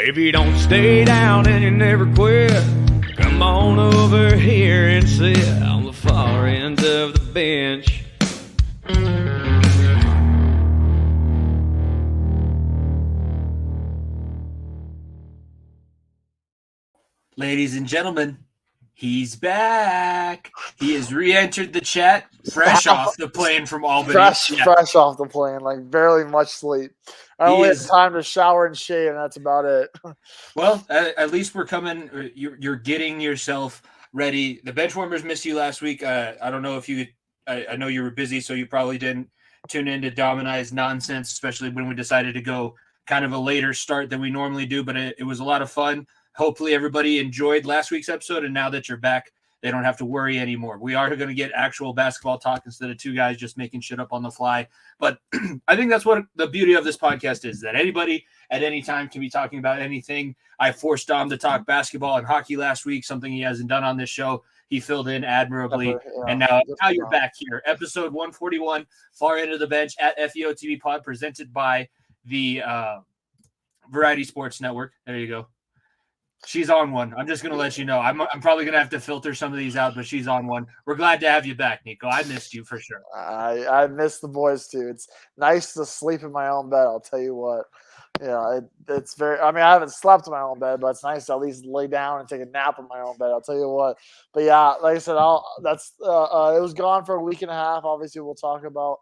If you don't stay down and you never quit, come on over here and sit on the far end of the bench. Ladies and gentlemen, he's back. He has re-entered the chat, fresh off the plane from Albany. Fresh off the plane, like barely much sleep. I only had time to shower and shave, and that's about it. Well, at least we're coming. You're getting yourself ready. The Benchwarmers missed you last week. I don't know if you. I know you were busy, so you probably didn't tune into Domini's nonsense, especially when we decided to go kind of a later start than we normally do. But it was a lot of fun. Hopefully everybody enjoyed last week's episode, and now that you're back, they don't have to worry anymore. We are going to get actual basketball talk instead of two guys just making shit up on the fly. But I think that's what the beauty of this podcast is, that anybody at any time can be talking about anything. I forced Dom to talk basketball and hockey last week, something he hasn't done on this show. He filled in admirably. And now you're back here. Episode 141, Far End of the Bench at FEOTV Pod, presented by the Variety Sports Network. There you go. She's on one. I'm just going to let you know. I'm probably going to have to filter some of these out, but she's on one. We're glad to have you back, Niko. I missed you for sure. I miss the boys too. It's nice to sleep in my own bed. I'll tell you what. Yeah, it's very. I mean, I haven't slept in my own bed, but it's nice to at least lay down and take a nap in my own bed. I'll tell you what. But yeah, like I said, it was gone for a week and a half. Obviously, we'll talk about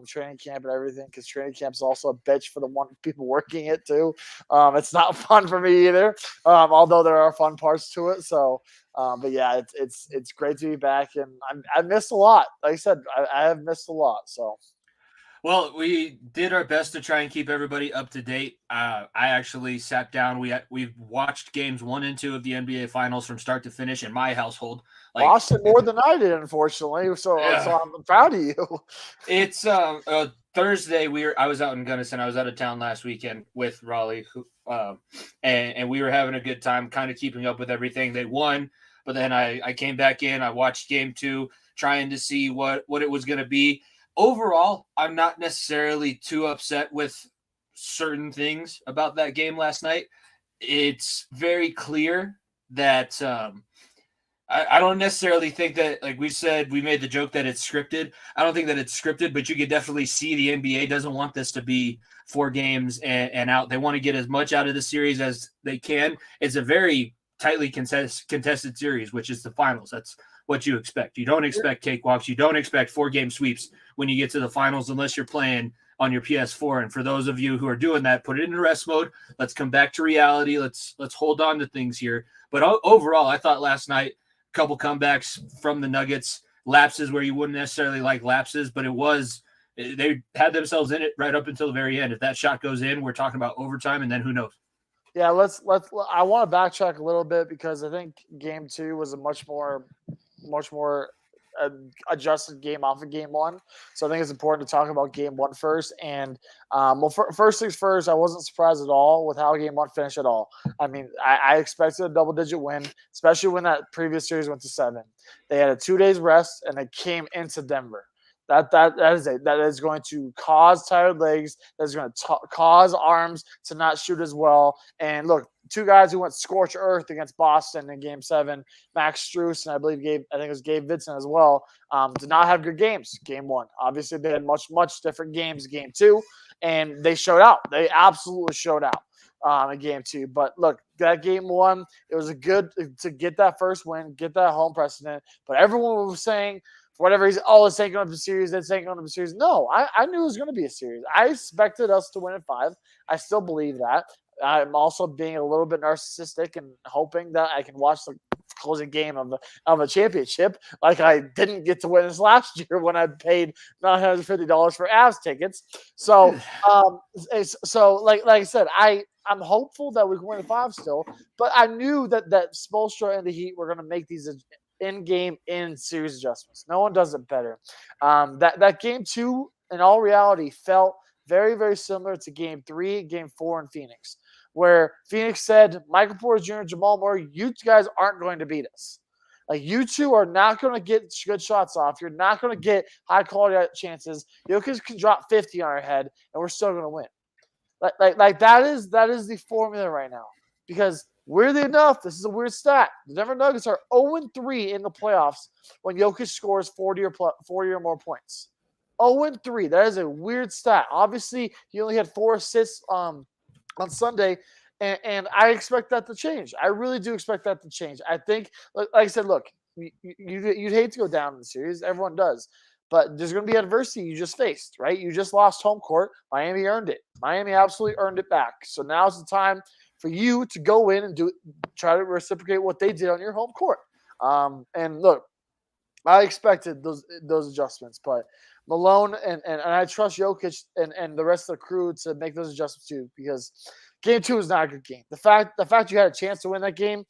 training camp and everything, because training camp is also a bitch for the people working it too. It's not fun for me either, although there are fun parts to it. So, but yeah, it's great to be back, and I missed a lot. Like I said, I have missed a lot. So. Well, we did our best to try and keep everybody up to date. I actually sat down. We've watched games 1 and 2 of the NBA Finals from start to finish in my household. Watched it more than I did, unfortunately. So I'm proud of you. It's Thursday. I was out in Gunnison. I was out of town last weekend with Raleigh, and we were having a good time, kind of keeping up with everything. They won, but then I came back in. I watched game 2, trying to see what it was going to be. Overall, I'm not necessarily too upset with certain things about that game last night. It's very clear that I don't necessarily think that, like we said, we made the joke that it's scripted. I don't think that it's scripted, but you could definitely see the NBA doesn't want this to be 4 games and out. They want to get as much out of the series as they can. It's a very tightly contested series, which is the finals. That's what you expect. You don't expect cakewalks. You don't expect 4-game sweeps when you get to the finals, unless you're playing on your PS4. And for those of you who are doing that, put it in rest mode. Let's come back to reality. Let's hold on to things here. But overall, I thought last night, a couple comebacks from the Nuggets, lapses where you wouldn't necessarily like lapses, but they had themselves in it right up until the very end. If that shot goes in, we're talking about overtime, and then who knows? Yeah, I want to backtrack a little bit, because I think game 2 was a much more adjusted game off of game 1. So I think it's important to talk about game 1 first. And first things first, I wasn't surprised at all with how game 1 finished at all. I mean, I expected a double-digit win, especially when that previous series went to 7. They had a 2 days rest, and they came into Denver. That is going to cause tired legs. That is going to cause arms to not shoot as well. And look, 2 guys who went scorched earth against Boston in Game 7, Max Strus and I believe it was Gabe Vincent as well, did not have good games. Game 1, obviously they had much different games. Game 2, and they showed out. They absolutely showed out in Game 2. But look, that Game 1, it was good to get that first win, get that home precedent. But everyone was saying, whatever this ain't going to be a series, this ain't going to be a series. No, I knew it was going to be a series. I expected us to win in 5. I still believe that. I'm also being a little bit narcissistic and hoping that I can watch the closing game of a championship, like I didn't get to win this last year when I paid $950 for Avs tickets. So, like I said, I'm hopeful that we can win in 5 still, but I knew that Spoelstra and the Heat were going to make these in-game, in-series adjustments. No one does it better. That Game 2, in all reality, felt very, very similar to Game 3, Game 4 in Phoenix, where Phoenix said, Michael Porter Jr., Jamal Murray, you guys aren't going to beat us. Like, you two are not going to get good shots off. You're not going to get high-quality chances. Jokic can drop 50 on our head, and we're still going to win. Like that is the formula right now. Because weirdly enough, this is a weird stat. The Denver Nuggets are 0-3 in the playoffs when Jokic scores 40 or more points. 0-3. That is a weird stat. Obviously, he only had 4 assists on Sunday, and I expect that to change. I really do expect that to change. I think, like I said, look, you'd hate to go down in the series. Everyone does. But there's going to be adversity you just faced, right? You just lost home court. Miami earned it. Miami absolutely earned it back. So now's the time for you to go in and try to reciprocate what they did on your home court. And look, I expected those adjustments, but Malone and I trust Jokic and the rest of the crew to make those adjustments too, because game 2 is not a good game. The fact you had a chance to win that game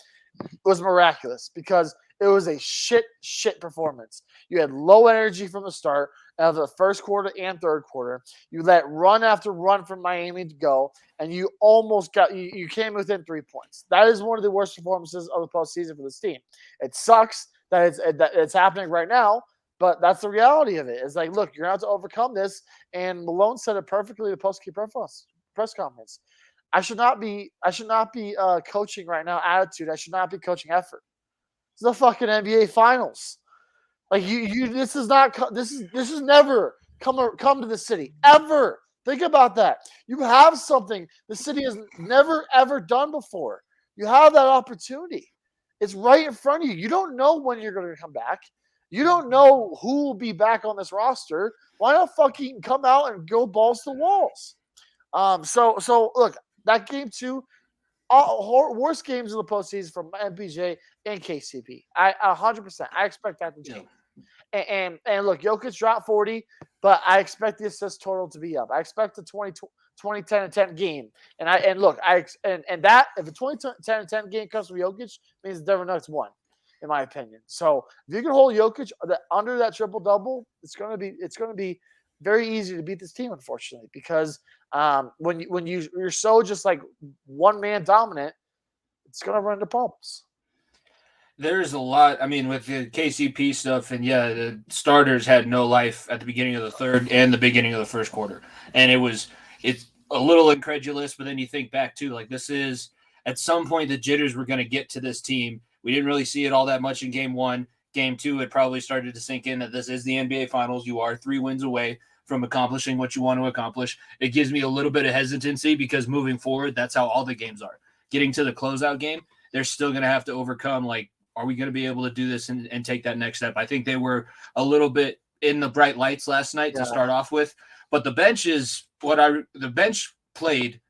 was miraculous because it was a shit performance. You had low energy from the start of the first quarter and third quarter. You let run after run from Miami to go, and you almost you came within 3 points. That is one of the worst performances of the postseason for this team. It sucks that it's happening right now, but that's the reality of it. It's like, look, you're going to have to overcome this, and Malone said it perfectly in the post-game press conference. I should not be coaching right now attitude. I should not be coaching effort. It's the fucking NBA Finals. Like this is never come to the city ever. Think about that. You have something the city has never ever done before. You have that opportunity. It's right in front of you. You don't know when you're going to come back. You don't know who will be back on this roster. Why not fucking come out and go balls to walls? So look, that game 2. Worst games of the postseason from MPJ and KCP. 100%. I expect that to change. And look, Jokic dropped 40, but I expect the assist total to be up. I expect the 20-10-10 game. And look, that if a 20-10-10 game comes from Jokic, means the Denver Nuggets won, in my opinion. So if you can hold Jokic under that triple double, it's gonna be very easy to beat this team, unfortunately, because when you're so just like one man dominant, it's gonna run into problems. There's a lot. I mean, with the KCP stuff, and yeah, the starters had no life at the beginning of the third and the beginning of the first quarter, and it's a little incredulous. But then you think back too, like this is at some point the jitters were going to get to this team. We didn't really see it all that much in game 1. Game 2, it probably started to sink in that this is the NBA Finals. You are 3 wins away from accomplishing what you want to accomplish. It gives me a little bit of hesitancy because moving forward, that's how all the games are. Getting to the closeout game, they're still going to have to overcome, like, are we going to be able to do this and take that next step? I think they were a little bit in the bright lights last night to start off with, but the bench played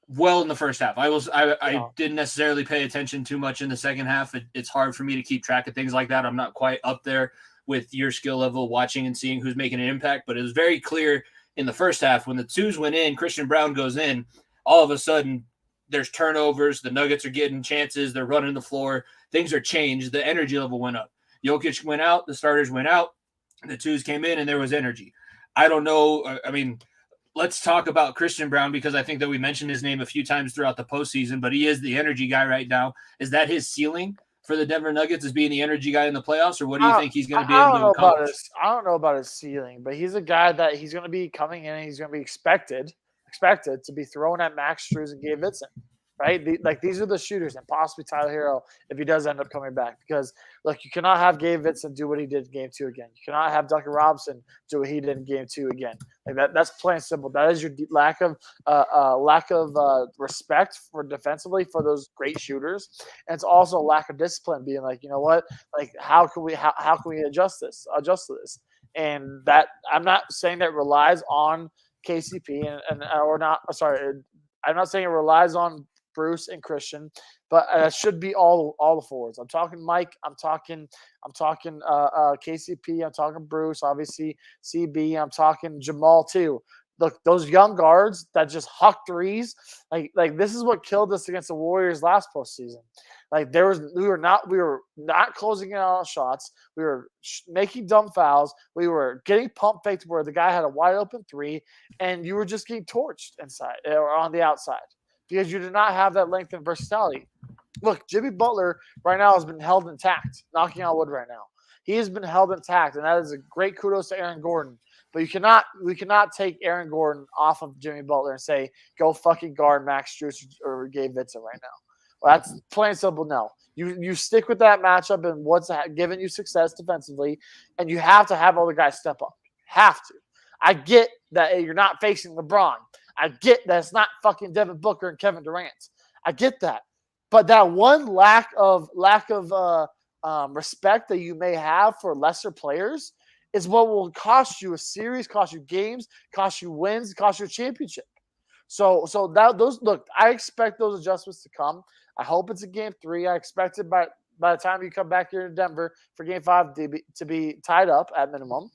well in the first half. I didn't necessarily pay attention too much in the second half. It's hard for me to keep track of things like that. I'm not quite up there with your skill level watching and seeing who's making an impact, but it was very clear in the first half when the twos went in, Christian Brown goes in, all of a sudden there's turnovers, the Nuggets are getting chances, they're running the floor, things are changed, the energy level went up. Jokic went out, the starters went out, the twos came in, and there was energy. I don't know, I mean, let's talk about Christian Brown because I think that we mentioned his name a few times throughout the postseason, but he is the energy guy right now. Is that his ceiling for the Denver Nuggets, as being the energy guy in the playoffs, or what do you think he's going to be able to accomplish? I don't know about his ceiling, but he's a guy that he's going to be coming in and he's going to be expected to be thrown at Max Strus and Gabe Vincent, right? These are the shooters, and possibly Tyler Hero if he does end up coming back. Because look, you cannot have Gabe Vincent do what he did in Game 2 again. You cannot have Duncan Robinson do what he did in Game 2 again. Like that's plain and simple. That is your lack of respect for defensively for those great shooters, and it's also a lack of discipline. Being like, you know what, like how can we adjust to this? And that I'm not saying that relies on KCP or not. Sorry, I'm not saying it relies on Bruce and Christian, but it should be all the forwards. I'm talking Mike. I'm talking KCP. I'm talking Bruce. Obviously CB. I'm talking Jamal too. Look, those young guards that just huck threes. Like this is what killed us against the Warriors last postseason. Like we were not closing in on shots. We were making dumb fouls. We were getting pump faked where the guy had a wide open 3, and you were just getting torched inside or on the outside because you did not have that length and versatility. Look, Jimmy Butler right now has been held intact, knocking on wood right now. He has been held intact, and that is a great kudos to Aaron Gordon But we cannot take Aaron Gordon off of Jimmy Butler and say, go fucking guard Max Strus or Gabe Vincent right now. Well, that's plain and simple. No, you stick with that matchup and what's giving you success defensively, and you have to have other guys step up. Have to. I get that you're not facing LeBron. I get that it's not fucking Devin Booker and Kevin Durant. I get that, but that one lack of respect that you may have for lesser players is what will cost you a series, cost you games, cost you wins, cost you a championship. So I expect those adjustments to come. I hope it's a game 3. I expect it by the time you come back here to Denver for game 5 to be tied up at minimum.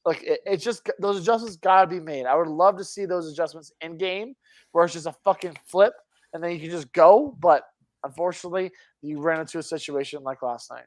It's just those adjustments got to be made. I would love to see those adjustments in game where it's just a fucking flip and then you can just go. But unfortunately, you ran into a situation like last night.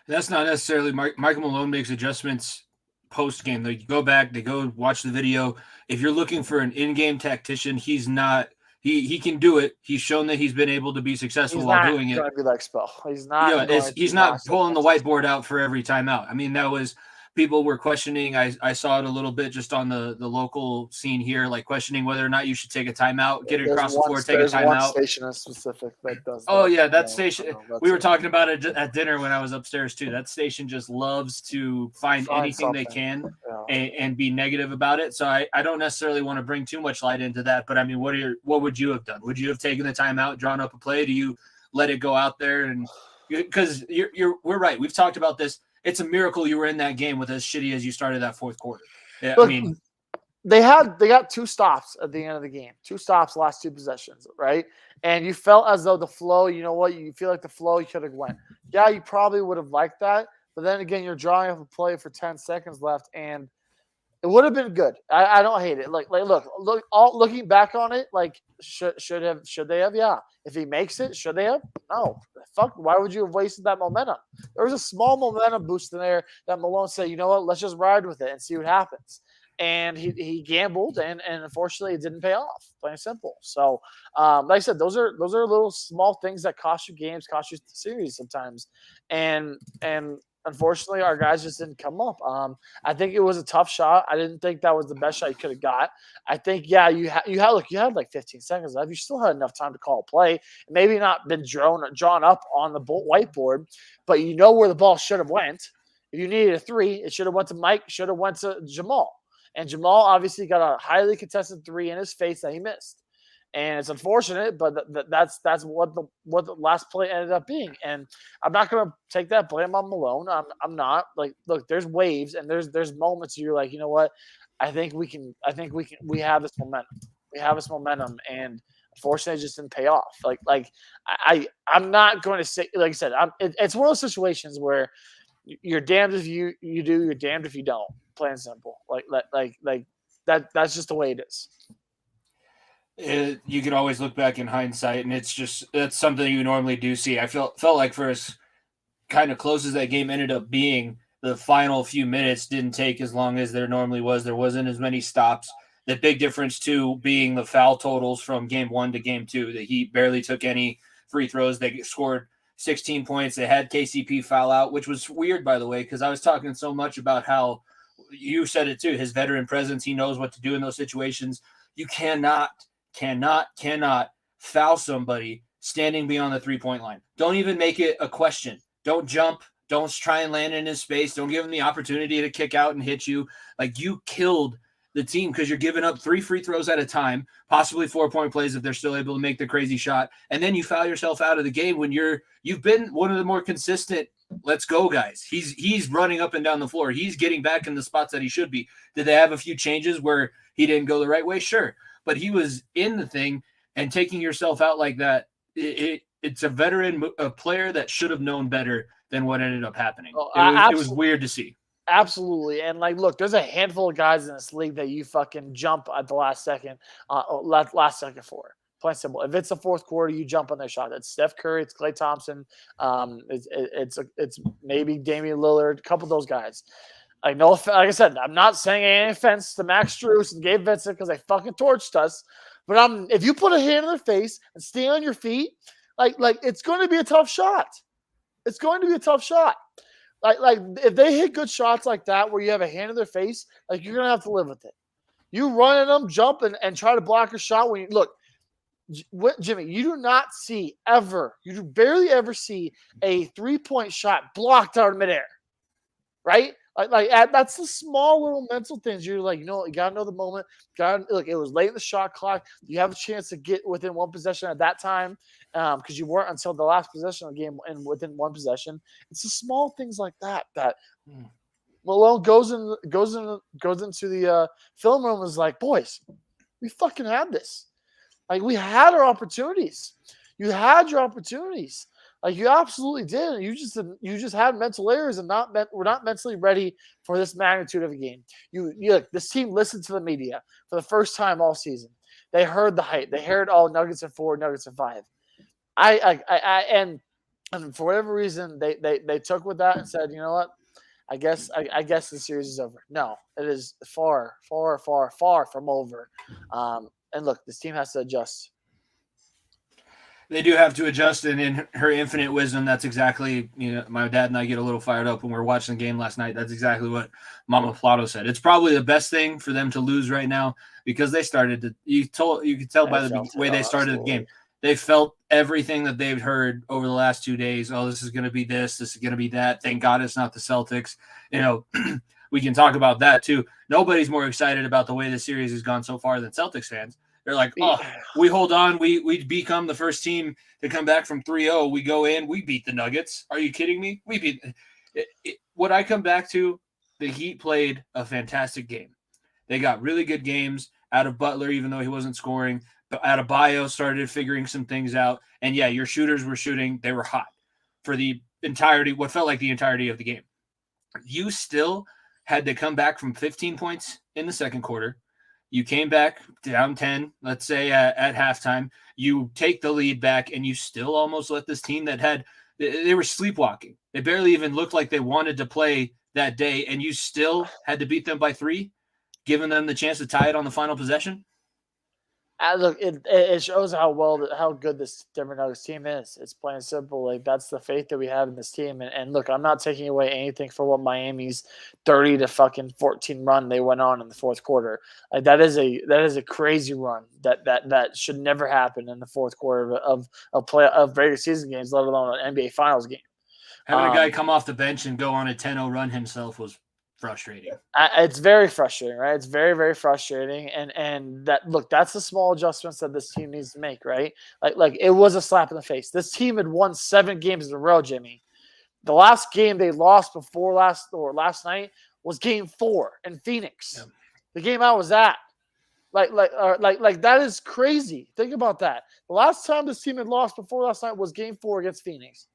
That's not necessarily Michael Malone makes adjustments post game. They go back, they go watch the video. If you're looking for an in-game tactician, he's not. He can do it. He's shown that he's been able to be successful while doing it. He's not going to be like Spell. He's not. He's not pulling the whiteboard out for every timeout. I mean, that was. People were questioning. I saw it a little bit just on the local scene here, like questioning whether or not you should take a timeout, get it across the floor, take a timeout. There's one station in specific that does. Oh yeah, that station. We were talking about it at dinner when I was upstairs too. That station just loves to find anything they can and be negative about it. So I don't necessarily want to bring too much light into that. But I mean, what would you have done? Would you have taken the timeout, drawn up a play? Do you let it go out there? And because we're right. We've talked about this. It's a miracle you were in that game with as shitty as you started that fourth quarter. Yeah, look, I mean, they got 2 stops at the end of the game. 2 stops, last 2 possessions, right? And you felt as though the flow, you know what? You feel like the flow you could have went. Yeah, you probably would have liked that. But then again, you're drawing up a play for 10 seconds left, and it would have been good. I don't hate it. Looking back on it, like should they have? Yeah. If he makes it, should they have? No. Fuck. Why would you have wasted that momentum? There was a small momentum boost in there that Malone said, you know what? Let's just ride with it and see what happens. And he gambled, and unfortunately, it didn't pay off. Plain and simple. So, like I said, those are little small things that cost you games, cost you series sometimes, and unfortunately, our guys just didn't come up. I think it was a tough shot. I didn't think that was the best shot you could have got. I think, yeah, you had like 15 seconds left. You still had enough time to call a play. Maybe not been drawn up on the whiteboard, but you know where the ball should have went. If you needed a 3, it should have went to Mike. Should have went to Jamal. And Jamal obviously got a highly contested 3 in his face that he missed. And it's unfortunate, but that's what the last play ended up being. And I'm not going to take that blame on Malone. I'm not. Like, look, there's waves and there's moments you're like, you know what? I think we have this momentum. We have this momentum, and unfortunately, it just didn't pay off. I'm not going to say, like I said, it's one of those situations where you're damned if you do, you're damned if you don't. Plain and simple. That's just the way it is. You can always look back in hindsight, and that's something you normally do see. I felt like for as kind of close as that game ended up being, the final few minutes didn't take as long as there normally was. There wasn't as many stops. The big difference, too, being the foul totals from game 1 to game 2. The Heat barely took any free throws. They scored 16 points. They had KCP foul out, which was weird, by the way, because I was talking so much about how you said it, too, his veteran presence. He knows what to do in those situations. You cannot foul somebody standing beyond the 3-point line. Don't even make it a question. Don't jump. Don't try and land in his space. Don't give him the opportunity to kick out and hit you. Like, you killed the team because you're giving up 3 free throws at a time, possibly 4-point plays if they're still able to make the crazy shot. And then you foul yourself out of the game when you've been one of the more consistent let's go guys. He's running up and down the floor. He's getting back in the spots that he should be. Did they have a few changes where he didn't go the right way? Sure. But he was in the thing, and taking yourself out like that, it's a veteran, a player that should have known better than what ended up happening. It was weird to see. Absolutely. And look, there's a handful of guys in this league that you fucking jump at the last second for. Plain simple. If it's the fourth quarter, you jump on their shot. It's Steph Curry, it's Klay Thompson, it's maybe Damian Lillard, a couple of those guys. Like I said, I'm not saying any offense to Max Strus and Gabe Vincent because they fucking torched us. But if you put a hand in their face and stay on your feet, like it's going to be a tough shot. It's going to be a tough shot. Like if they hit good shots like that where you have a hand in their face, like you're gonna have to live with it. You run at them, jump and try to block a shot when you look. Jimmy, you do not see ever, you do barely ever see a 3-point shot blocked out of midair, right? That's the small little mental things. You're like, you got to know the moment. Look, it was late in the shot clock. You have a chance to get within one possession at that time because you weren't until the last possession of the game and within one possession. It's the small things like that Malone goes into the film room and is like, boys, we fucking had this. Like we had our opportunities. You had your opportunities. Like you absolutely did. You just had mental errors and we're not mentally ready for this magnitude of a game. This team listened to the media for the first time all season. They heard the hype. They heard all Nuggets in 4, Nuggets in 5. And for whatever reason they took with that and said, you know what? I guess the series is over. No, it is far, far, far, far from over. And look, this team has to adjust. They do have to adjust, and in her infinite wisdom, that's exactly, my dad and I get a little fired up when we were watching the game last night. That's exactly what Mama Plato said. It's probably the best thing for them to lose right now because they started to, you could tell by the way they started the game. They felt everything that they've heard over the last 2 days. Oh, this is going to be this is going to be that. Thank God it's not the Celtics. We can talk about that too. Nobody's more excited about the way the series has gone so far than Celtics fans. They're like, oh, we hold on. We become the first team to come back from 3-0. We go in. We beat the Nuggets. Are you kidding me? We beat what I come back to, the Heat played a fantastic game. They got really good games out of Butler, even though he wasn't scoring. But out of Bio started figuring some things out. And, yeah, your shooters were shooting. They were hot for the entirety, what felt like the entirety of the game. You still had to come back from 15 points in the second quarter. You came back down 10, let's say at halftime. You take the lead back, and you still almost let this team they were sleepwalking. They barely even looked like they wanted to play that day, and you still had to beat them by 3, giving them the chance to tie it on the final possession. Look, it shows how good this Denver Nuggets team is. It's plain and simple. Like that's the faith that we have in this team. And look, I'm not taking away anything for what Miami's 30-14 run they went on in the fourth quarter. Like that is a crazy run that should never happen in the fourth quarter of regular season games, let alone an NBA Finals game. Having a guy come off the bench and go on a 10-0 run himself was frustrating. It's very frustrating, right? It's very, very frustrating. And that's the small adjustments that this team needs to make, right? Like it was a slap in the face. This team had won 7 games in a row, Jimmy. The last game they lost before last night was game 4 in Phoenix. Yeah. The game I was at. Like that is crazy. Think about that. The last time this team had lost before last night was game 4 against Phoenix.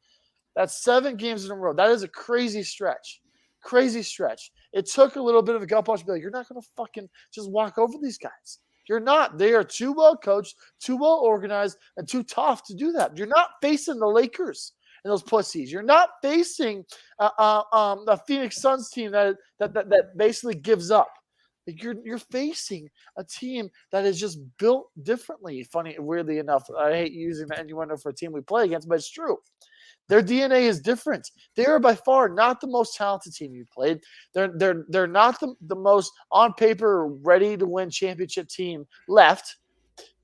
That's 7 games in a row. That is a crazy stretch. Crazy stretch. It took a little bit of a gut punch to be like, you're not going to fucking just walk over these guys. You're not. They are too well coached, too well organized, and too tough to do that. You're not facing the Lakers and those pussies. You're not facing the Phoenix Suns team that basically gives up. Like you're facing a team that is just built differently. Weirdly enough, I hate using the innuendo for a team we play against, but it's true. Their DNA is different. They are by far not the most talented team you played. They're not the most on paper ready to win championship team left,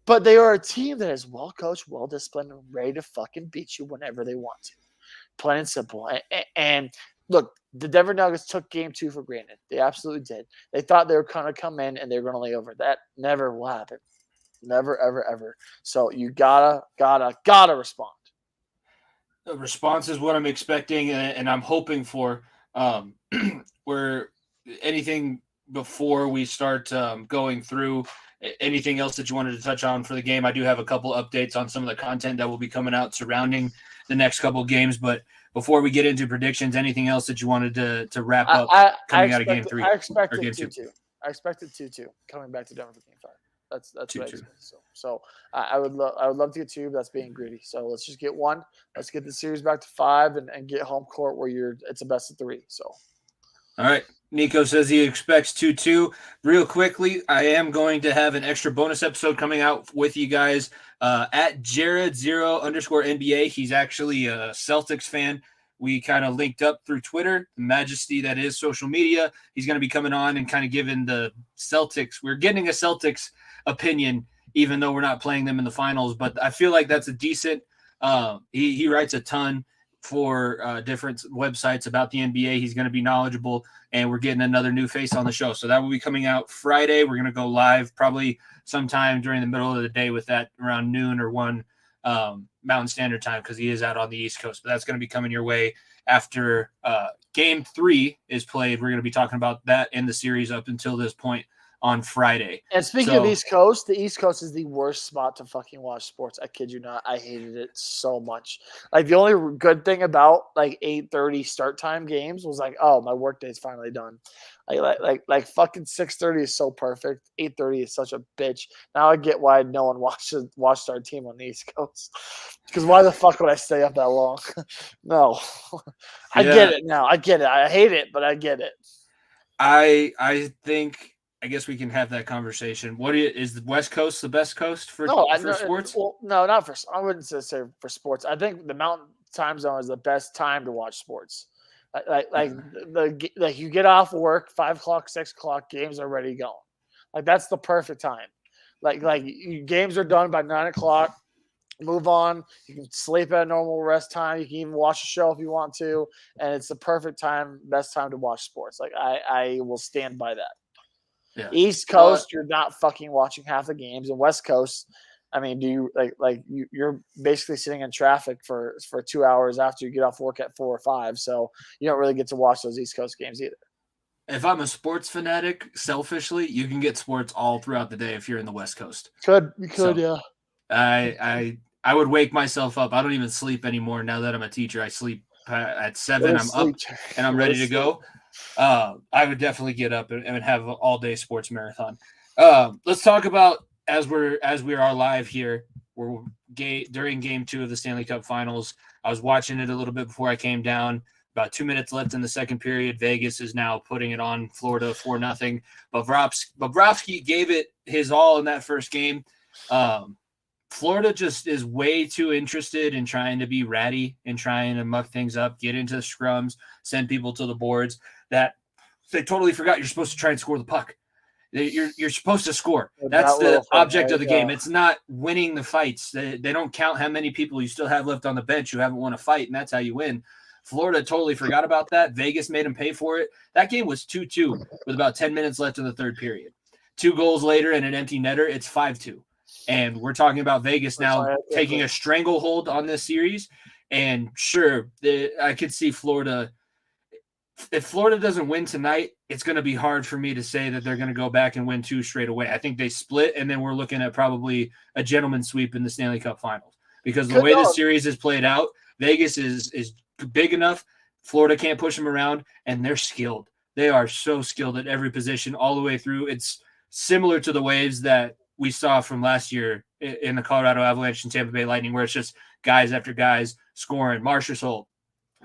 but they are a team that is well coached, well disciplined, and ready to fucking beat you whenever they want to. Plain and simple. And look, the Denver Nuggets took game 2 for granted. They absolutely did. They thought they were going to come in and they were going to lay over. That never will happen. Never, ever, ever. So you gotta respond. The response is what I'm expecting and I'm hoping for. Where anything before we start going through anything else that you wanted to touch on for the game, I do have a couple updates on some of the content that will be coming out surrounding the next couple of games. But before we get into predictions, anything else that you wanted to wrap up coming out of game 3? I expected 2-2. I expected 2-2 coming back to Denver for game 5. That's what I expected. So I would love to get 2, but that's being greedy. So let's just get 1. Let's get the series back to 5 and get home court where it's a best of 3. So, all right. Niko says he expects 2-2. Real quickly, I am going to have an extra bonus episode coming out with you guys at Jared0_NBA. He's actually a Celtics fan. we kind of linked up through Twitter, the majesty that is social media. He's going to be coming on and kind of giving the Celtics. We're getting a Celtics opinion, even though we're not playing them in the finals. But I feel like that's a decent. He writes a ton for different websites about the NBA. He's going to be knowledgeable, and we're getting another new face on the show. So that will be coming out Friday. We're going to go live probably sometime during the middle of the day with that around noon or 1 Mountain Standard Time, because he is out on the East Coast. But that's going to be coming your way after Game 3 is played. We're going to be talking about that in the series up until this point on Friday. And speaking of East Coast, the East Coast is the worst spot to fucking watch sports. I kid you not. I hated it so much. Like, the only good thing about like 8:30 start time games was like, oh, my work day's finally done. Like fucking 6:30 is so perfect. 8:30 is such a bitch. Now I get why no one watched our team on the East Coast. Because why the fuck would I stay up that long? No. I get it now. I get it. I hate it, but I get it. I think, I guess we can have that conversation. Is the West Coast the best coast for sports? Well, no, not for. I wouldn't say for sports. I think the Mountain Time Zone is the best time to watch sports. Like you get off work 5 o'clock, 6 o'clock, games are already going. Like, that's the perfect time. Like games are done by 9 o'clock. Move on. You can sleep at a normal rest time. You can even watch a show if you want to, and it's the perfect time, best time to watch sports. Like, I will stand by that. Yeah. East Coast, you're not fucking watching half the games, and West Coast, I mean, do you you're basically sitting in traffic for 2 hours after you get off work at 4 or 5, so you don't really get to watch those East Coast games either. If I'm a sports fanatic, selfishly, you can get sports all throughout the day if you're in the West Coast. You could, yeah. I would wake myself up. I don't even sleep anymore now that I'm a teacher. I sleep at 7. I'm up and I'm ready to go. I would definitely get up and have an all-day sports marathon. Let's talk about, as we are live here, we're during Game 2 of the Stanley Cup Finals. I was watching it a little bit before I came down. About 2 minutes left in the second period. Vegas is now putting it on Florida 4-0. Bobrovsky gave it his all in that first game. Florida just is way too interested in trying to be ratty and trying to muck things up, get into the scrums, send people to the boards, that they totally forgot you're supposed to try and score the puck. You're supposed to score. That's the object of the game. It's not winning the fights. They don't count how many people you still have left on the bench who haven't won a fight, and that's how you win. Florida totally forgot about that. Vegas made them pay for it. That game was 2-2 with about 10 minutes left in the third period. 2 goals later and an empty netter, it's 5-2. And we're talking about Vegas now taking a stranglehold on this series. And sure, I could see Florida. If Florida doesn't win tonight, it's going to be hard for me to say that they're going to go back and win 2 straight away. I think they split, and then we're looking at probably a gentleman's sweep in the Stanley Cup Finals. Because the way this series is played out, Vegas is big enough. Florida can't push them around, and they're skilled. They are so skilled at every position all the way through. It's similar to the waves that we saw from last year in the Colorado Avalanche and Tampa Bay Lightning, where it's just guys after guys scoring. Marchessault,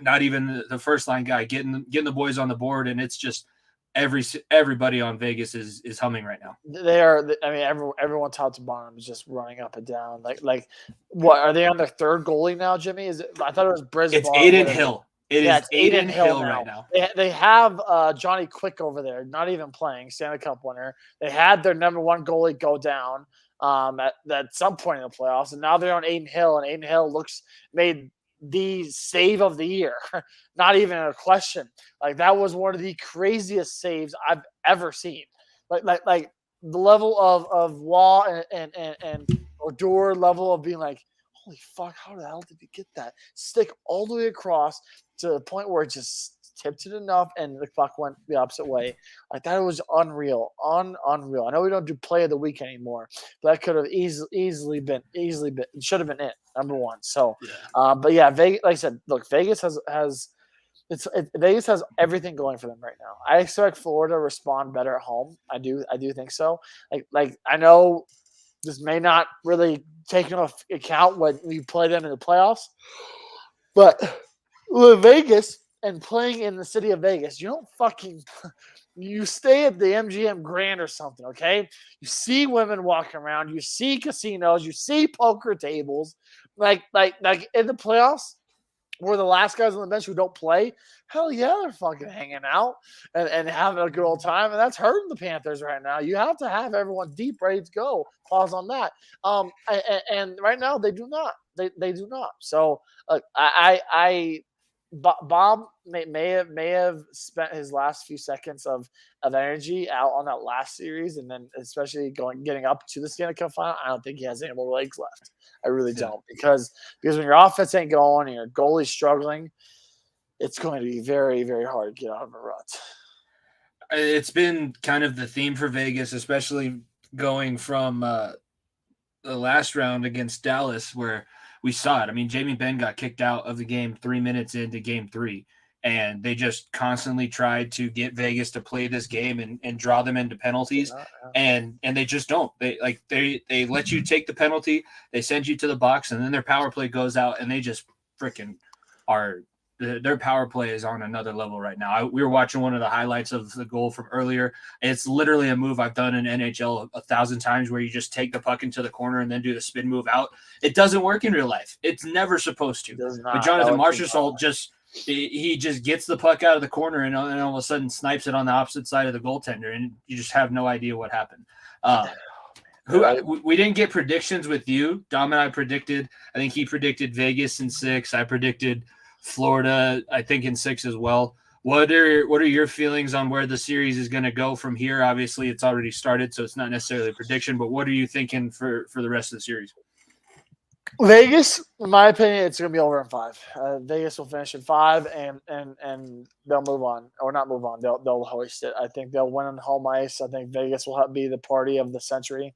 not even the first line guy, getting the boys on the board, and it's just everybody on Vegas is humming right now. They are. I mean, everyone top to bottom is just running up and down. Like what are they on their third goalie now, Jimmy? I thought it was Brisbane. It's Aiden Hill. It's Aiden Hill right now. They have Johnny Quick over there, not even playing, Stanley Cup winner. They had their number 1 goalie go down at some point in the playoffs, and now they're on Aiden Hill, and Aiden Hill made the save of the year. Not even a question. Like, that was one of the craziest saves I've ever seen. Like the level of Waugh and Odor level of being like, holy fuck, how the hell did he get that stick all the way across to the point where it just tipped it enough and the puck went the opposite way? Like, that was unreal. Unreal. I know we don't do play of the week anymore, but that could have easily been it should have been it, number 1. So but yeah, Vegas, like I said, look, Vegas has everything going for them right now. I expect Florida to respond better at home. I do think so. Like I know this may not really take into account when you play them in the playoffs, but with Vegas and playing in the city of Vegas, you stay at the MGM Grand or something, okay? You see women walking around, you see casinos, you see poker tables, like in the playoffs. we're the last guys on the bench who don't play. Hell yeah, they're fucking hanging out and having a good old time. And that's hurting the Panthers right now. You have to have everyone deep, ready to go. Pause on that. And right now they do not. They do not. So Bob may have spent his last few seconds of energy out on that last series, and then especially getting up to the Stanley Cup final. I don't think he has any more legs left. I really don't, because when your offense ain't going and your goalie's struggling, it's going to be very, very hard to get out of a rut. It's been kind of the theme for Vegas, especially going from the last round against Dallas, where we saw it. I mean, Jamie Benn got kicked out of the game 3 minutes into game 3, and they just constantly tried to get Vegas to play this game and draw them into penalties. And they just don't. They let you take the penalty, they send you to the box, and then their power play goes out, and they just freaking are. Their power play is on another level right now. We were watching one of the highlights of the goal from earlier. It's literally a move I've done in NHL 1,000 times, where you just take the puck into the corner and then do the spin move out. It doesn't work in real life. It's never supposed to. But Jonathan Marchessault just gets the puck out of the corner and all of a sudden snipes it on the opposite side of the goaltender, and you just have no idea what happened. We didn't get predictions with you. Dom and I predicted. I think he predicted Vegas in 6. I predicted Florida, I think, in 6 as well. What are your feelings on where the series is going to go from here? Obviously, it's already started, so it's not necessarily a prediction, but what are you thinking for the rest of the series? Vegas, in my opinion, it's going to be over in 5. Vegas will finish in 5, and they'll move on, or not move on. They'll hoist it. I think they'll win on home ice. I think Vegas will be the party of the century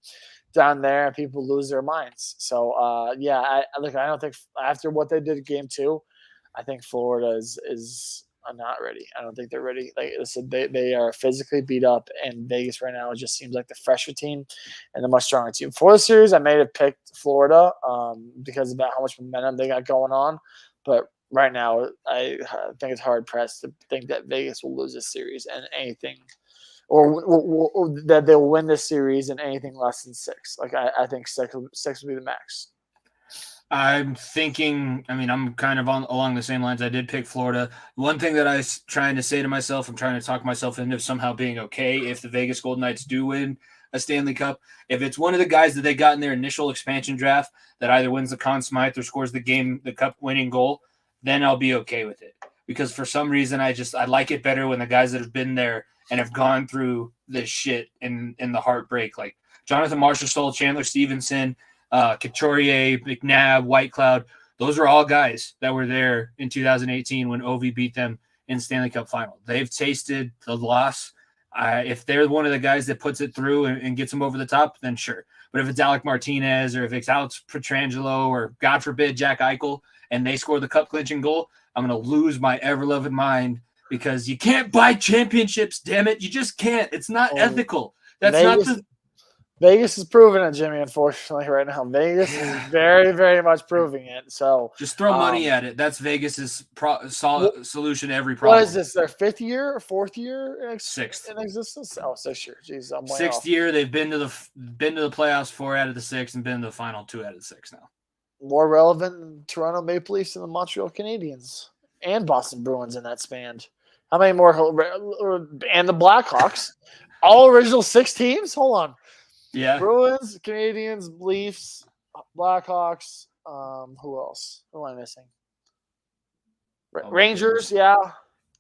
down there, and people lose their minds. So, I don't think after what they did game 2, I think Florida is not ready. I don't think they're ready. Like I said, they are physically beat up, and Vegas right now just seems like the fresher team and the much stronger team. For the series, I may have picked Florida because of how much momentum they got going on. But right now, I think it's hard pressed to think that Vegas will lose this series and anything, or that they'll win this series and anything less than 6. Like I think 6 will be the max. I'm thinking, I'm kind of along the same lines. I did pick Florida. One thing that I was trying to say to myself, I'm trying to talk myself into somehow being okay if the Vegas Golden Knights do win a Stanley Cup. If it's one of the guys that they got in their initial expansion draft that either wins the Conn Smythe or scores the cup winning goal, then I'll be okay with it. Because for some reason, I like it better when the guys that have been there and have gone through this shit in the heartbreak, like Jonathan Marchessault, Chandler Stevenson, Couturier, McNabb, Whitecloud, those are all guys that were there in 2018 when Ovi beat them in Stanley Cup final. They've tasted the loss. If they're one of the guys that puts it through and gets them over the top, then sure. But if it's Alec Martinez or if it's Alex Pietrangelo or, God forbid, Jack Eichel, and they score the cup-clinching goal, I'm going to lose my ever-loving mind, because you can't buy championships, damn it. You just can't. It's not ethical. Vegas is proving it, Jimmy, unfortunately, right now. Vegas is very, very much proving it. So just throw money at it. That's Vegas's solution to every problem. What is this, their 5th year or 4th year in existence? Oh, 6 years. Jeez, I'm way 6th off. year. They've been to the playoffs 4 out of the 6 and been to the final 2 out of the 6 now. More relevant than Toronto Maple Leafs and the Montreal Canadiens and Boston Bruins in that span. How many more? And the Blackhawks. All original 6 teams? Hold on. Yeah. Bruins, Canadians, Leafs, Blackhawks. Who else? Who am I missing? Rangers, yeah.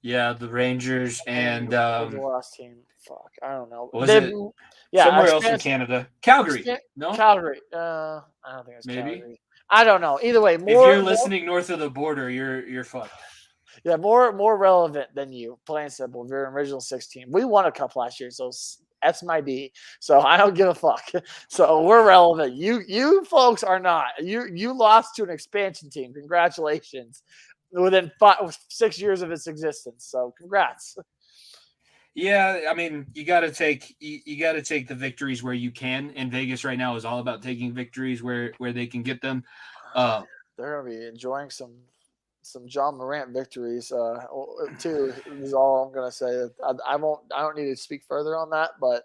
Yeah, the Rangers and the last team. Fuck, I don't know. Was it? Yeah, somewhere else in Canada. Calgary. No? Calgary. I don't think it's maybe. Calgary. I don't know. Either way, if you're listening north of the border, you're fucked. Yeah, more relevant than you. Plain simple. If you're an original 6 team. We won a cup last year, so that's my D. So I don't give a fuck. So we're relevant. You folks are not. You lost to an expansion team. Congratulations. Within 6 years of its existence. So congrats. Yeah, you got to take the victories where you can. And Vegas right now is all about taking victories where they can get them. They're gonna be enjoying some John Morant victories too. Is all I'm gonna say. I don't need to speak further on that, but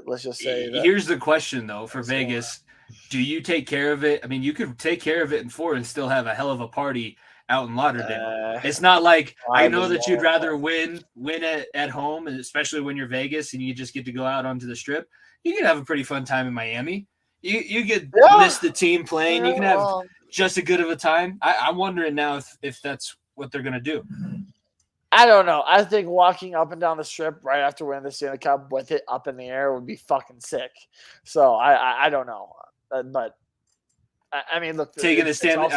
let's just say that. Here's the question though for Vegas: do you take care of it? You could take care of it in 4 and still have a hell of a party out in Lauderdale. It's not like I know that you'd rather win at home, and especially when you're Vegas and you just get to go out onto the Strip. You can have a pretty fun time in Miami. You could miss the team playing. You can have just as good of a time. I'm wondering now if that's what they're gonna do. I don't know. I think walking up and down the Strip right after winning the Stanley Cup with it up in the air would be fucking sick. So I don't know, but I mean, look, taking the Stanley.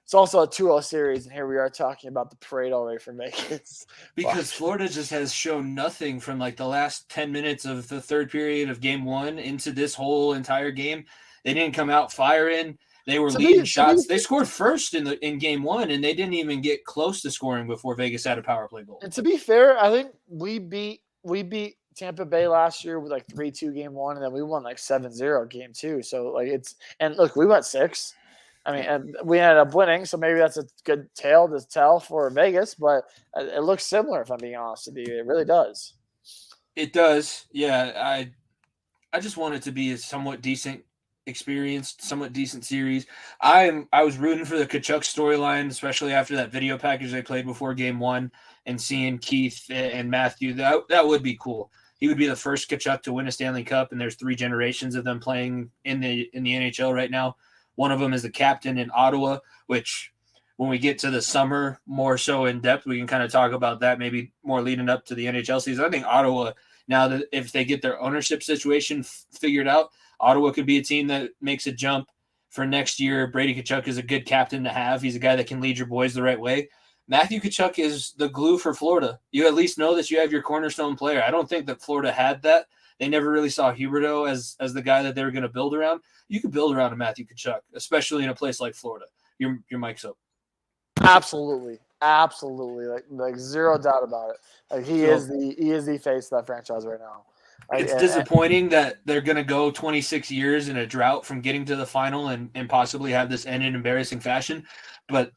It's also a 2-0 series, and here we are talking about the parade already for Vegas. Because Florida just has shown nothing from like the last 10 minutes of the third period of game one into this whole entire game. They didn't come out firing. They were leading shots. They scored first in game one, and they didn't even get close to scoring before Vegas had a power play goal. And to be fair, I think we beat Tampa Bay last year with like 3-2 game one, and then we won like 7-0 game two. So like and look, we went 6. I mean, and we ended up winning, so maybe that's a good tale to tell for Vegas, but it looks similar, if I'm being honest with you. It really does. It does. Yeah, I just want it to be a somewhat decent experienced, somewhat decent series. I was rooting for the Kachuk storyline, especially after that video package they played before game one, and seeing Keith and Matthew. That would be cool. He would be the first Kachuk to win a Stanley Cup, and there's 3 generations of them playing in the NHL right now. One of them is the captain in Ottawa, which when we get to the summer more so in depth, we can kind of talk about that, maybe more leading up to the NHL season. I think Ottawa, now that if they get their ownership situation figured out, Ottawa could be a team that makes a jump for next year. Brady Tkachuk is a good captain to have. He's a guy that can lead your boys the right way. Matthew Tkachuk is the glue for Florida. You at least know that you have your cornerstone player. I don't think that Florida had that. They never really saw Huberdeau as the guy that they were going to build around. You could build around a Matthew Tkachuk, especially in a place like Florida. Your mic's up. Absolutely, like zero doubt about it. Like he is the face of that franchise right now. Like, it's disappointing that they're going to go 26 years in a drought from getting to the final and possibly have this end in embarrassing fashion. But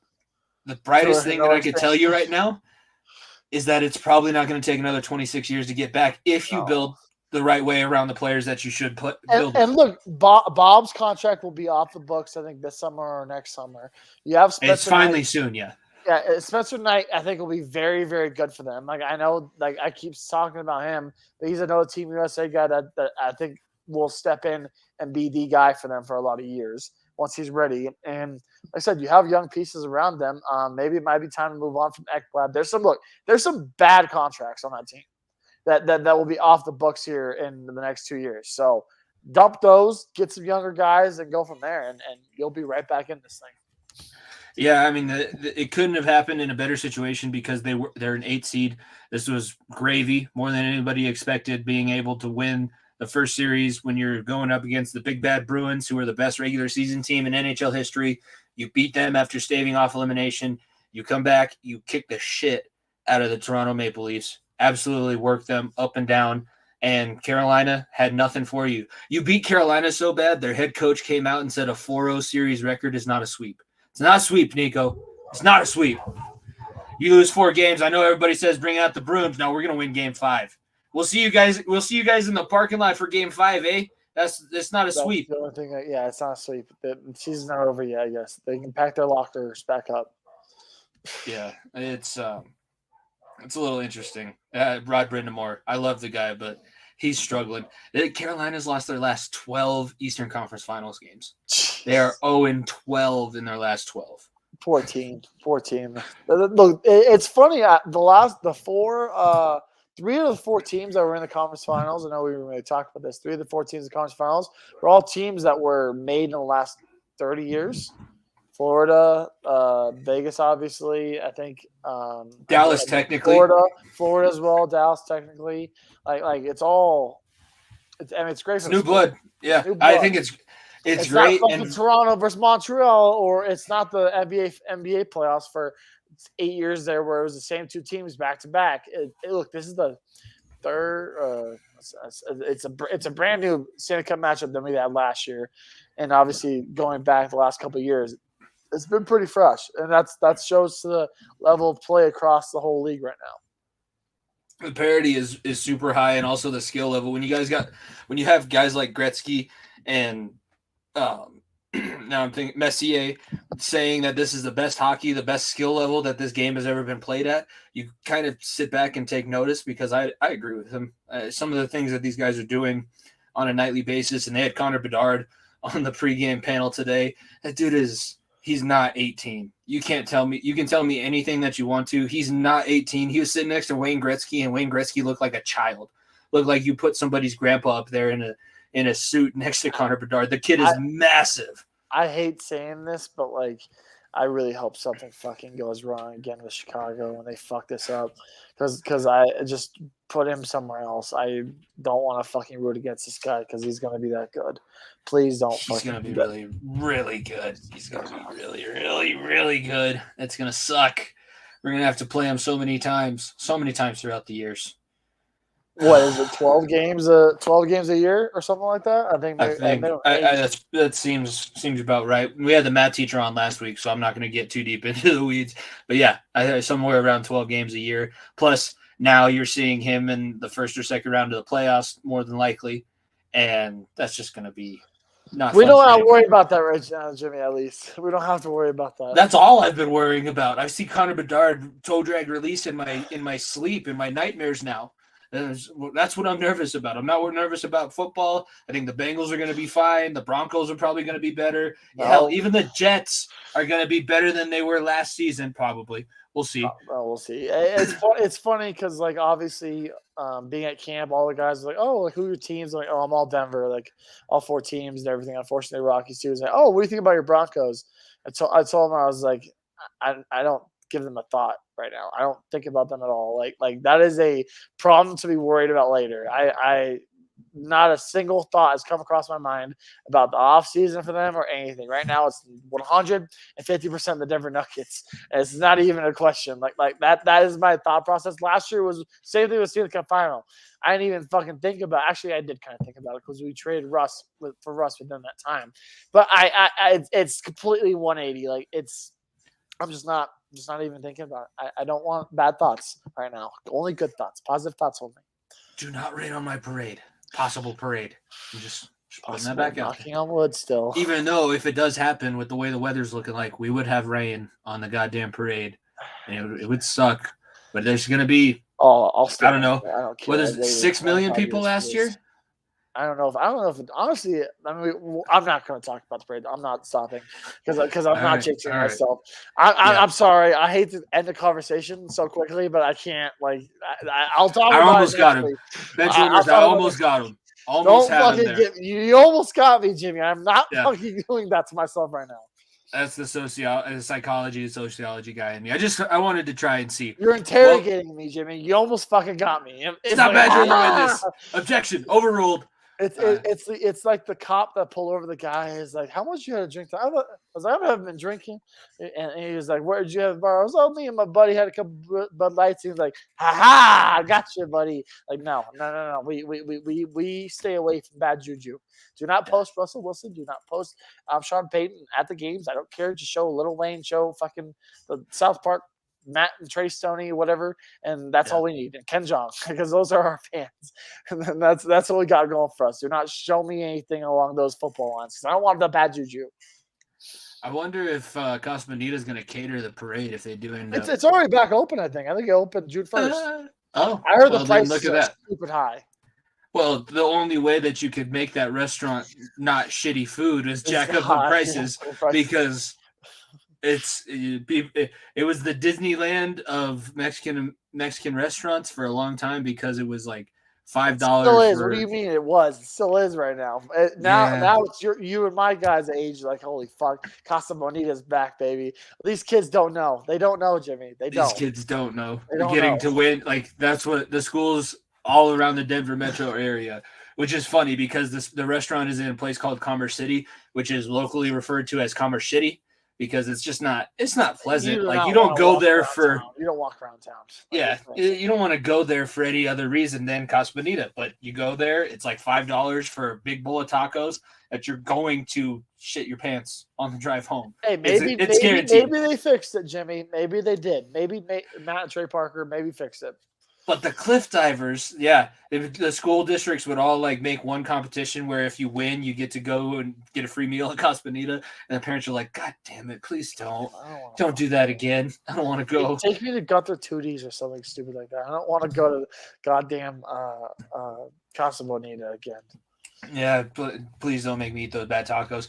the brightest thing that I could tell you right now is that it's probably not going to take another 26 years to get back if you build the right way around the players that you should build. And look, Bob's contract will be off the books, I think, this summer or next summer. You have Spencer It's finally Knight. soon, yeah. Yeah, Spencer Knight, I think, will be very, very good for them. Like I know, like I keep talking about him, but he's another Team USA guy that I think will step in and be the guy for them for a lot of years once he's ready. And like I said, you have young pieces around them. Maybe it might be time to move on from Ekblad. There's some bad contracts on that team that will be off the books here in the next 2 years. So dump those, get some younger guys, and go from there, and you'll be right back in this thing. Yeah, I mean, it couldn't have happened in a better situation because they're an 8 seed. This was gravy, more than anybody expected, being able to win the first series when you're going up against the Big Bad Bruins, who are the best regular season team in NHL history. You beat them after staving off elimination. You come back, you kick the shit out of the Toronto Maple Leafs. Absolutely work them up and down, and Carolina had nothing for you. You beat Carolina so bad, their head coach came out and said a 4-0 series record is not a sweep. It's not a sweep, Niko. It's not a sweep. You lose 4 games. I know everybody says bring out the brooms. No, we're going to win game 5. We'll see you guys in the parking lot for game 5, eh? That's not a sweep. The only thing it's not a sweep. The season's not over yet, I guess. They can pack their lockers back up. Yeah, it's a little interesting. Rod Brindamore, I love the guy, but he's struggling. Carolina's lost their last 12 Eastern Conference Finals games. They are 0-12 in their last 12. 14. Look, it's funny. 3 of the 4 teams that were in the conference finals, I know we were going to talk about this, 3 of the 4 teams in the conference finals were all teams that were made in the last 30 years. Florida, Vegas, obviously. I think Dallas, technically. Florida as well. Dallas, technically. Like it's all. It's great. For new blood. Yeah, new blood. I think it's great. Not and Toronto versus Montreal, or it's not the NBA playoffs for 8 years there, where it was the same 2 teams back to back. Look, this is the third. It's a brand new Stanley Cup matchup than we had last year, and obviously going back the last couple of years. It's been pretty fresh, and that shows to the level of play across the whole league right now. The parity is super high, and also the skill level. When you have guys like Gretzky and now I'm thinking Messier saying that this is the best hockey, the best skill level that this game has ever been played at. You kind of sit back and take notice because I agree with him. Some of the things that these guys are doing on a nightly basis, and they had Connor Bedard on the pregame panel today. That dude he's not 18. You can tell me anything that you want to. He's not 18. He was sitting next to Wayne Gretzky, and Wayne Gretzky looked like a child. Looked like you put somebody's grandpa up there in a suit next to Connor Bedard. The kid is massive. I hate saying this, but like, I really hope something fucking goes wrong again with Chicago when they fuck this up, because I just put him somewhere else. I don't want to fucking root against this guy because he's gonna be that good. Please don't. He's gonna be really, really good. He's gonna be really, really, really good. It's gonna suck. We're gonna have to play him so many times throughout the years. What is it? 12 games a year or something like that. That seems about right. We had the math teacher on last week, so I'm not going to get too deep into the weeds. But yeah, somewhere around 12 games a year. Plus, now you're seeing him in the first or second round of the playoffs more than likely, and that's just going to be not. We don't have to worry about that right now, Jimmy. At least we don't have to worry about that. That's all I've been worrying about. I see Connor Bedard toe drag release in my sleep, in my nightmares now. That's what I'm nervous about. I'm not nervous about football. I think the Bengals are going to be fine. The Broncos are probably going to be better. No. Hell, even the Jets are going to be better than they were last season, probably. We'll see. We'll see. It's funny because, like, obviously, being at camp, all the guys are like, oh, like, who are your teams? I'm like, oh, I'm all Denver, like, all 4 teams and everything. Unfortunately, Rockies, too. Is like, oh, what do you think about your Broncos? I told them, I was like, I don't give them a thought right now. I don't think about them at all. Like that is a problem to be worried about later. I not a single thought has come across my mind about the off season for them or anything. Right now, it's 150% the Denver Nuggets. And it's not even a question. Like that is my thought process. Last year was same thing with Stanley Cup final. I didn't even fucking think about. Actually, I did kind of think about it because we traded Russ for Russ within that time. But it's completely 180. Like I'm just not even thinking about it. I don't want bad thoughts right now. Only good thoughts, positive thoughts only. Do not rain on my parade. Possible parade. I'm just putting that back out. Knocking on wood still. Even though if it does happen with the way the weather's looking like, we would have rain on the goddamn parade. And it would suck. But there's going to be, I don't know. I don't care. What is it, 6 million people last year? I don't know if honestly, I mean, I'm not going to talk about the parade. I'm not stopping because I'm not jinxing myself. I'm sorry. I hate to end the conversation so quickly, but I can't. Like, I'll talk about it. I almost got him. I almost got him. Almost don't fucking get me. You almost got me, Jimmy. I'm not fucking doing that to myself right now. That's the psychology and sociology guy in me. I wanted to try and see. You're interrogating me, Jimmy. You almost fucking got me. It's not bad you're the witness. Objection. Overruled. It's like the cop that pulled over the guy. Is like, how much you had to drink? I was like, I haven't been drinking, and he was like, where did you have the bar? I was like, me and my buddy had a couple Bud Lights. He was like, ha, I got you, buddy. Like, no. We stay away from bad juju. Do not post Russell Wilson. Do not post Sean Payton at the games. I don't care. Just show Lil Wayne. Show fucking the South Park. Matt and Trey Stoney, whatever, and that's all we need. And Ken Jeong, because those are our fans. And that's what we got going for us. Do not show me anything along those football lines, because I don't want the bad juju. I wonder if Casa Bonita is going to cater the parade if they do end up. It's already back open, I think. I think it opened June 1st. I heard the price is stupid high. Well, the only way that you could make that restaurant not shitty food is jack up the prices because it was the Disneyland of Mexican restaurants for a long time because it was like $5. Still is. What do you mean it was? It still is right now. Now it's you and my guys' age. Like, holy fuck, Casa Bonita's back, baby. These kids don't know. They don't know, Jimmy. These kids don't know. They're getting to win. Like, that's what the schools all around the Denver metro area. Which is funny because the restaurant is in a place called Commerce City, which is locally referred to as Commerce Shitty. Because it's not pleasant. You don't go there for you don't walk around town. You don't want to go there for any other reason than Casa Bonita. But you go there, it's like $5 for a big bowl of tacos that you're going to shit your pants on the drive home. Hey, maybe they fixed it, Jimmy. Maybe they did. Maybe Matt and Trey Parker maybe fixed it. But the cliff divers, yeah, the school districts would all like make one competition where if you win, you get to go and get a free meal at Casa Bonita, and the parents are like, "God damn it, please don't do that again. I don't want to go." Take me to Gunther Tooties or something stupid like that. I don't want to go to goddamn Casa Bonita again. Yeah, please don't make me eat those bad tacos.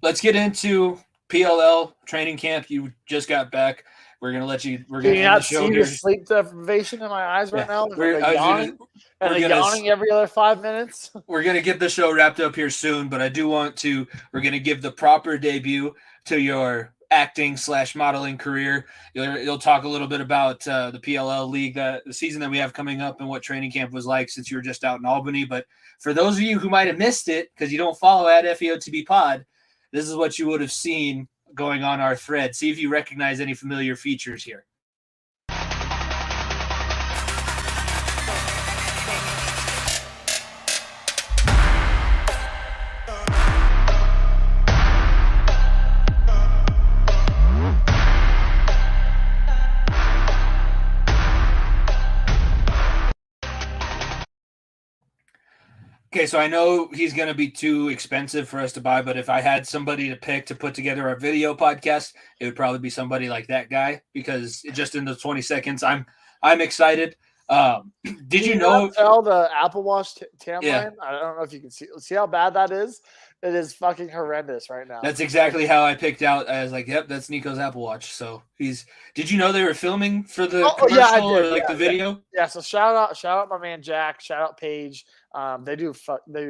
Let's get into PLL training camp. You just got back. We're gonna let you. We're Do gonna you end the not show see here. the sleep deprivation in my eyes right now? We're, Like yawning, and we're like gonna yawning every other 5 minutes. we're gonna get the show wrapped up here soon, but I do want to. We're gonna give the proper debut to your acting / modeling career. You'll talk a little bit about the PLL league, the season that we have coming up, and what training camp was like since you were just out in Albany. But for those of you who might have missed it because you don't follow at FEOTB Pod, this is what you would have seen going on our thread. See if you recognize any familiar features here. Okay, so I know he's going to be too expensive for us to buy, but if I had somebody to pick to put together our video podcast, it would probably be somebody like that guy because just in the 20 seconds, I'm excited. Did you know? Tell the Apple Watch timeline. Yeah. I don't know if you can see how bad that is. It is fucking horrendous right now. That's exactly how I picked out. I was like, "Yep, that's Niko's Apple Watch." So he's. Did you know they were filming for the commercial or like the video? Yeah. So shout out my man Jack. Shout out Paige. They do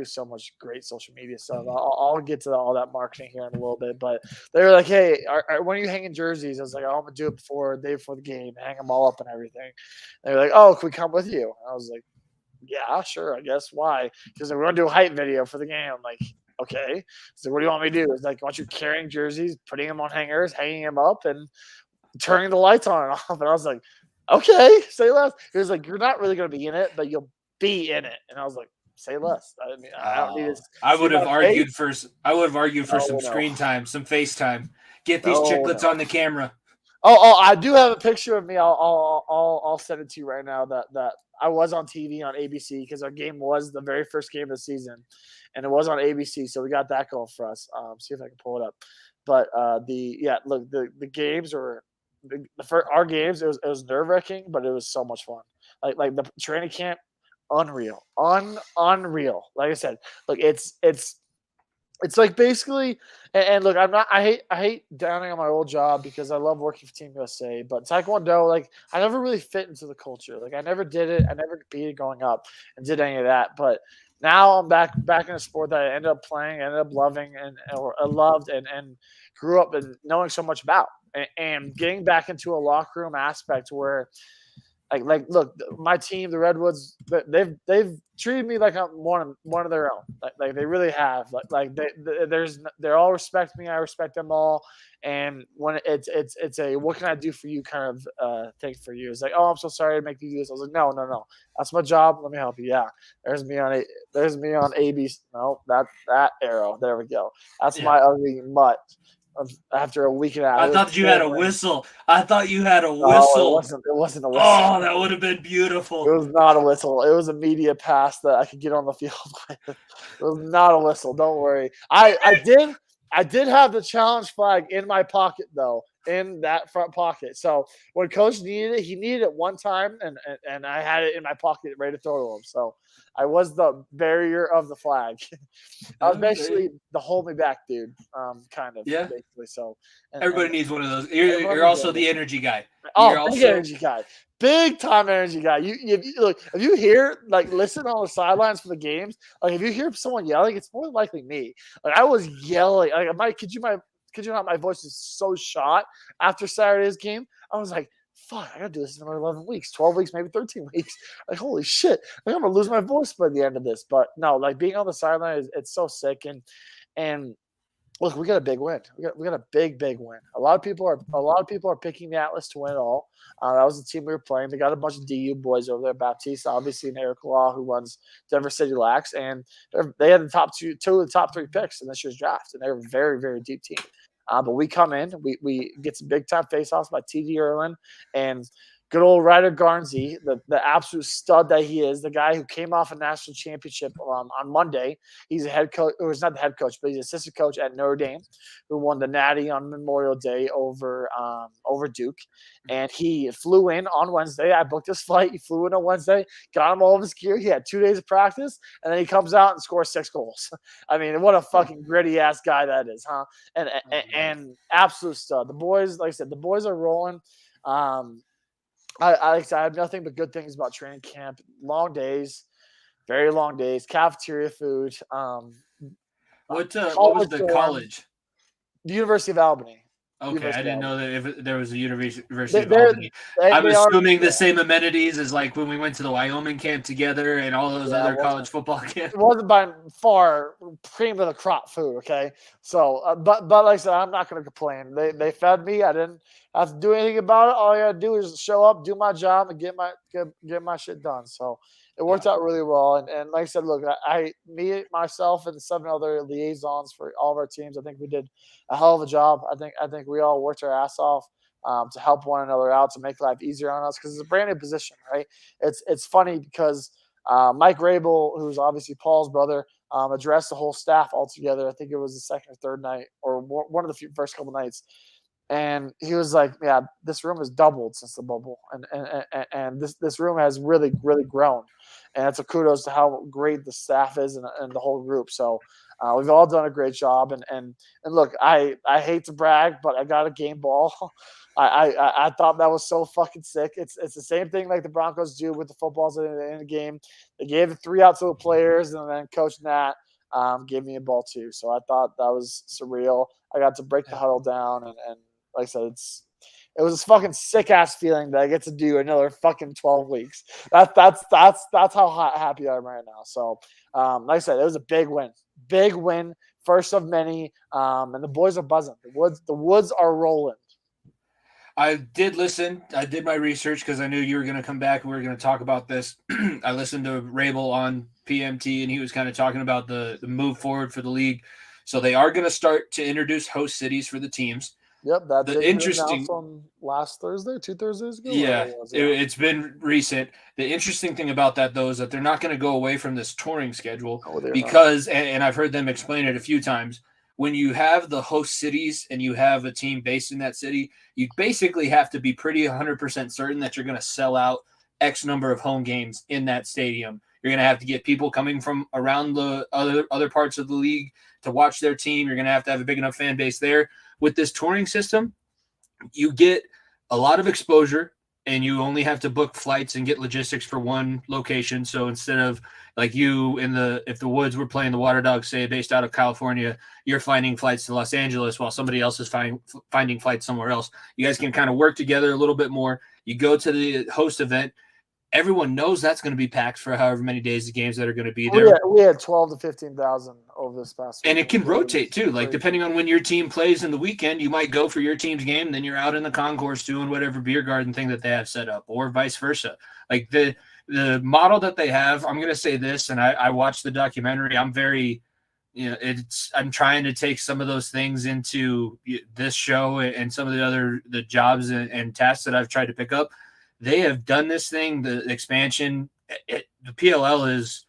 so much great social media stuff. I'll get to all that marketing here in a little bit, but they were like, "Hey, when are you hanging jerseys?" I was like, "Oh, I'm gonna do it day before the game, hang them all up and everything." They were like, "Oh, can we come with you?" And I was like, "Yeah, sure, I guess. Why?" Because we're gonna do a hype video for the game. I'm like, "Okay." So what do you want me to do? It's like, I want you carrying jerseys, putting them on hangers, hanging them up, and turning the lights on and off. And I was like, "Okay, say less." He was like, "You're not really gonna be in it, but you'll be in it." And I was like, "Say less." I mean, I don't need to. I would have argued for some No. screen time, some FaceTime. Get these chiclets on the camera. Oh, I do have a picture of me. I'll send it to you right now. That I was on TV on ABC because our game was the very first game of the season, and it was on ABC. So we got that going for us. See if I can pull it up. But the games were our games. It was nerve wracking, but it was so much fun. Like the training camp, unreal, unreal. Like I said, look, it's like basically, and look, I hate downing on my old job because I love working for Team USA, but Taekwondo, like, I never really fit into the culture. Like, I never did it. I never competed growing up and did any of that. But now I'm back in a sport that I ended up playing, ended up loving, and loved and grew up and knowing so much about, and getting back into a locker room aspect where, like, look, my team, the Redwoods, they've treated me like I'm one of their own. Like they really have. They all respect me. I respect them all. And when it's a what can I do for you kind of thing for you. It's like, "Oh, I'm so sorry to make you do this." I was like, no, that's my job. Let me help you. Yeah, there's me on ABC. No, that arrow. There we go. That's my ugly mutt. After a week and a half. I thought you had a whistle. I thought you had a whistle. No, it wasn't a whistle. Oh, that would have been beautiful. It was not a whistle. It was a media pass that I could get on the field with. It was not a whistle. Don't worry. I did have the challenge flag in my pocket though, in that front pocket. So when Coach needed it, he needed it one time, and I had it in my pocket ready to throw to him. So I was the barrier of the flag. I was basically the hold me back dude, kind of. Yeah. Basically. So everybody needs one of those. You're also the energy guy. Energy guy. Big time energy guy. Look, if you hear, like, listen on the sidelines for the games, like, if you hear someone yelling, it's more than likely me. Like, I was yelling. Like, could you not, my voice is so shot after Saturday's game. I was like, fuck, I gotta do this in another 11 weeks, 12 weeks, maybe 13 weeks. Like, holy shit, I'm gonna lose my voice by the end of this. But no, like, being on the sideline it's so sick. And look, we got a big win. We got a big win. A lot of people are picking the Atlas to win it all. That was the team we were playing. They got a bunch of DU boys over there, Baptiste, obviously, and Eric Law, who runs Denver City Lax, and they had the two of the top 3 picks in this year's draft, and they're a very, very deep team. But we come in, we get some big time face-offs by TD Erlin, and good old Ryder Garnsey, the absolute stud that he is, the guy who came off a national championship on Monday. He's a head coach, or he's not the head coach, but he's assistant coach at Notre Dame, who won the Natty on Memorial Day over Duke. And he flew in on Wednesday. I booked his flight. He flew in on Wednesday, got him all of his gear. He had 2 days of practice, and then he comes out and scores 6 goals. I mean, what a fucking gritty ass guy that is, huh? And absolute stud. The boys, like I said, the boys are rolling. I have nothing but good things about training camp. Long days, very long days. Cafeteria food. What was the college? The University of Albany. Okay, I didn't know that if there was a University of Albany. I'm assuming the same amenities as like when we went to the Wyoming camp together and all those other college football camps. It wasn't by far cream of the crop food, okay? So, but like I said, I'm not going to complain. They fed me. I didn't have to do anything about it. All I got to do is show up, do my job, and get my shit done. So it worked out really well. And like I said, look, me, myself, and the 7 other liaisons for all of our teams, I think we did a hell of a job. I think we all worked our ass off to help one another out, to make life easier on us, because it's a brand new position, right? It's funny because Mike Rabel, who's obviously Paul's brother, addressed the whole staff all together. I think it was the second or third night, or one of the first couple nights. And he was like, yeah, this room has doubled since the bubble. And this room has really, really grown. And it's a kudos to how great the staff is and the whole group. So we've all done a great job. And look, I hate to brag, but I got a game ball. I thought that was so fucking sick. It's the same thing like the Broncos do with the footballs in the game. They gave the 3 out to the players, and then Coach Nat gave me a ball too. So I thought that was surreal. I got to break the huddle down, and like I said, it was a fucking sick ass feeling that I get to do another fucking 12 weeks. That's how happy I am right now. So, like I said, it was a big win, first of many. And the boys are buzzing. The woods are rolling. I did listen. I did my research because I knew you were going to come back and we were going to talk about this. I listened to Rabel on PMT, and he was kind of talking about the move forward for the league. So they are going to start to introduce host cities for the teams. Yep, that's the interesting on last Thursday, 2 Thursdays ago. Yeah, it's been recent. The interesting thing about that, though, is that they're not going to go away from this touring schedule because, and I've heard them explain it a few times, when you have the host cities and you have a team based in that city, you basically have to be pretty 100% certain that you're going to sell out X number of home games in that stadium. You're going to have to get people coming from around the other parts of the league to watch their team. You're going to have a big enough fan base there. With this touring system, you get a lot of exposure, and you only have to book flights and get logistics for one location. So instead of like you if the Woods were playing the Water Dogs, say based out of California, you're finding flights to Los Angeles while somebody else is finding flights somewhere else. You guys can kind of work together a little bit more. You go to the host event. Everyone knows that's going to be packed for however many days the games that are going to be there. We had 12 to 15,000 over this past week. And it can rotate too. Like depending on when your team plays in the weekend, you might go for your team's game, then you're out in the concourse doing whatever beer garden thing that they have set up, or vice versa. Like the model that they have, I'm going to say this, and I watched the documentary. I'm very, I'm trying to take some of those things into this show and some of the jobs and tasks that I've tried to pick up. They have done this thing, the expansion. The PLL is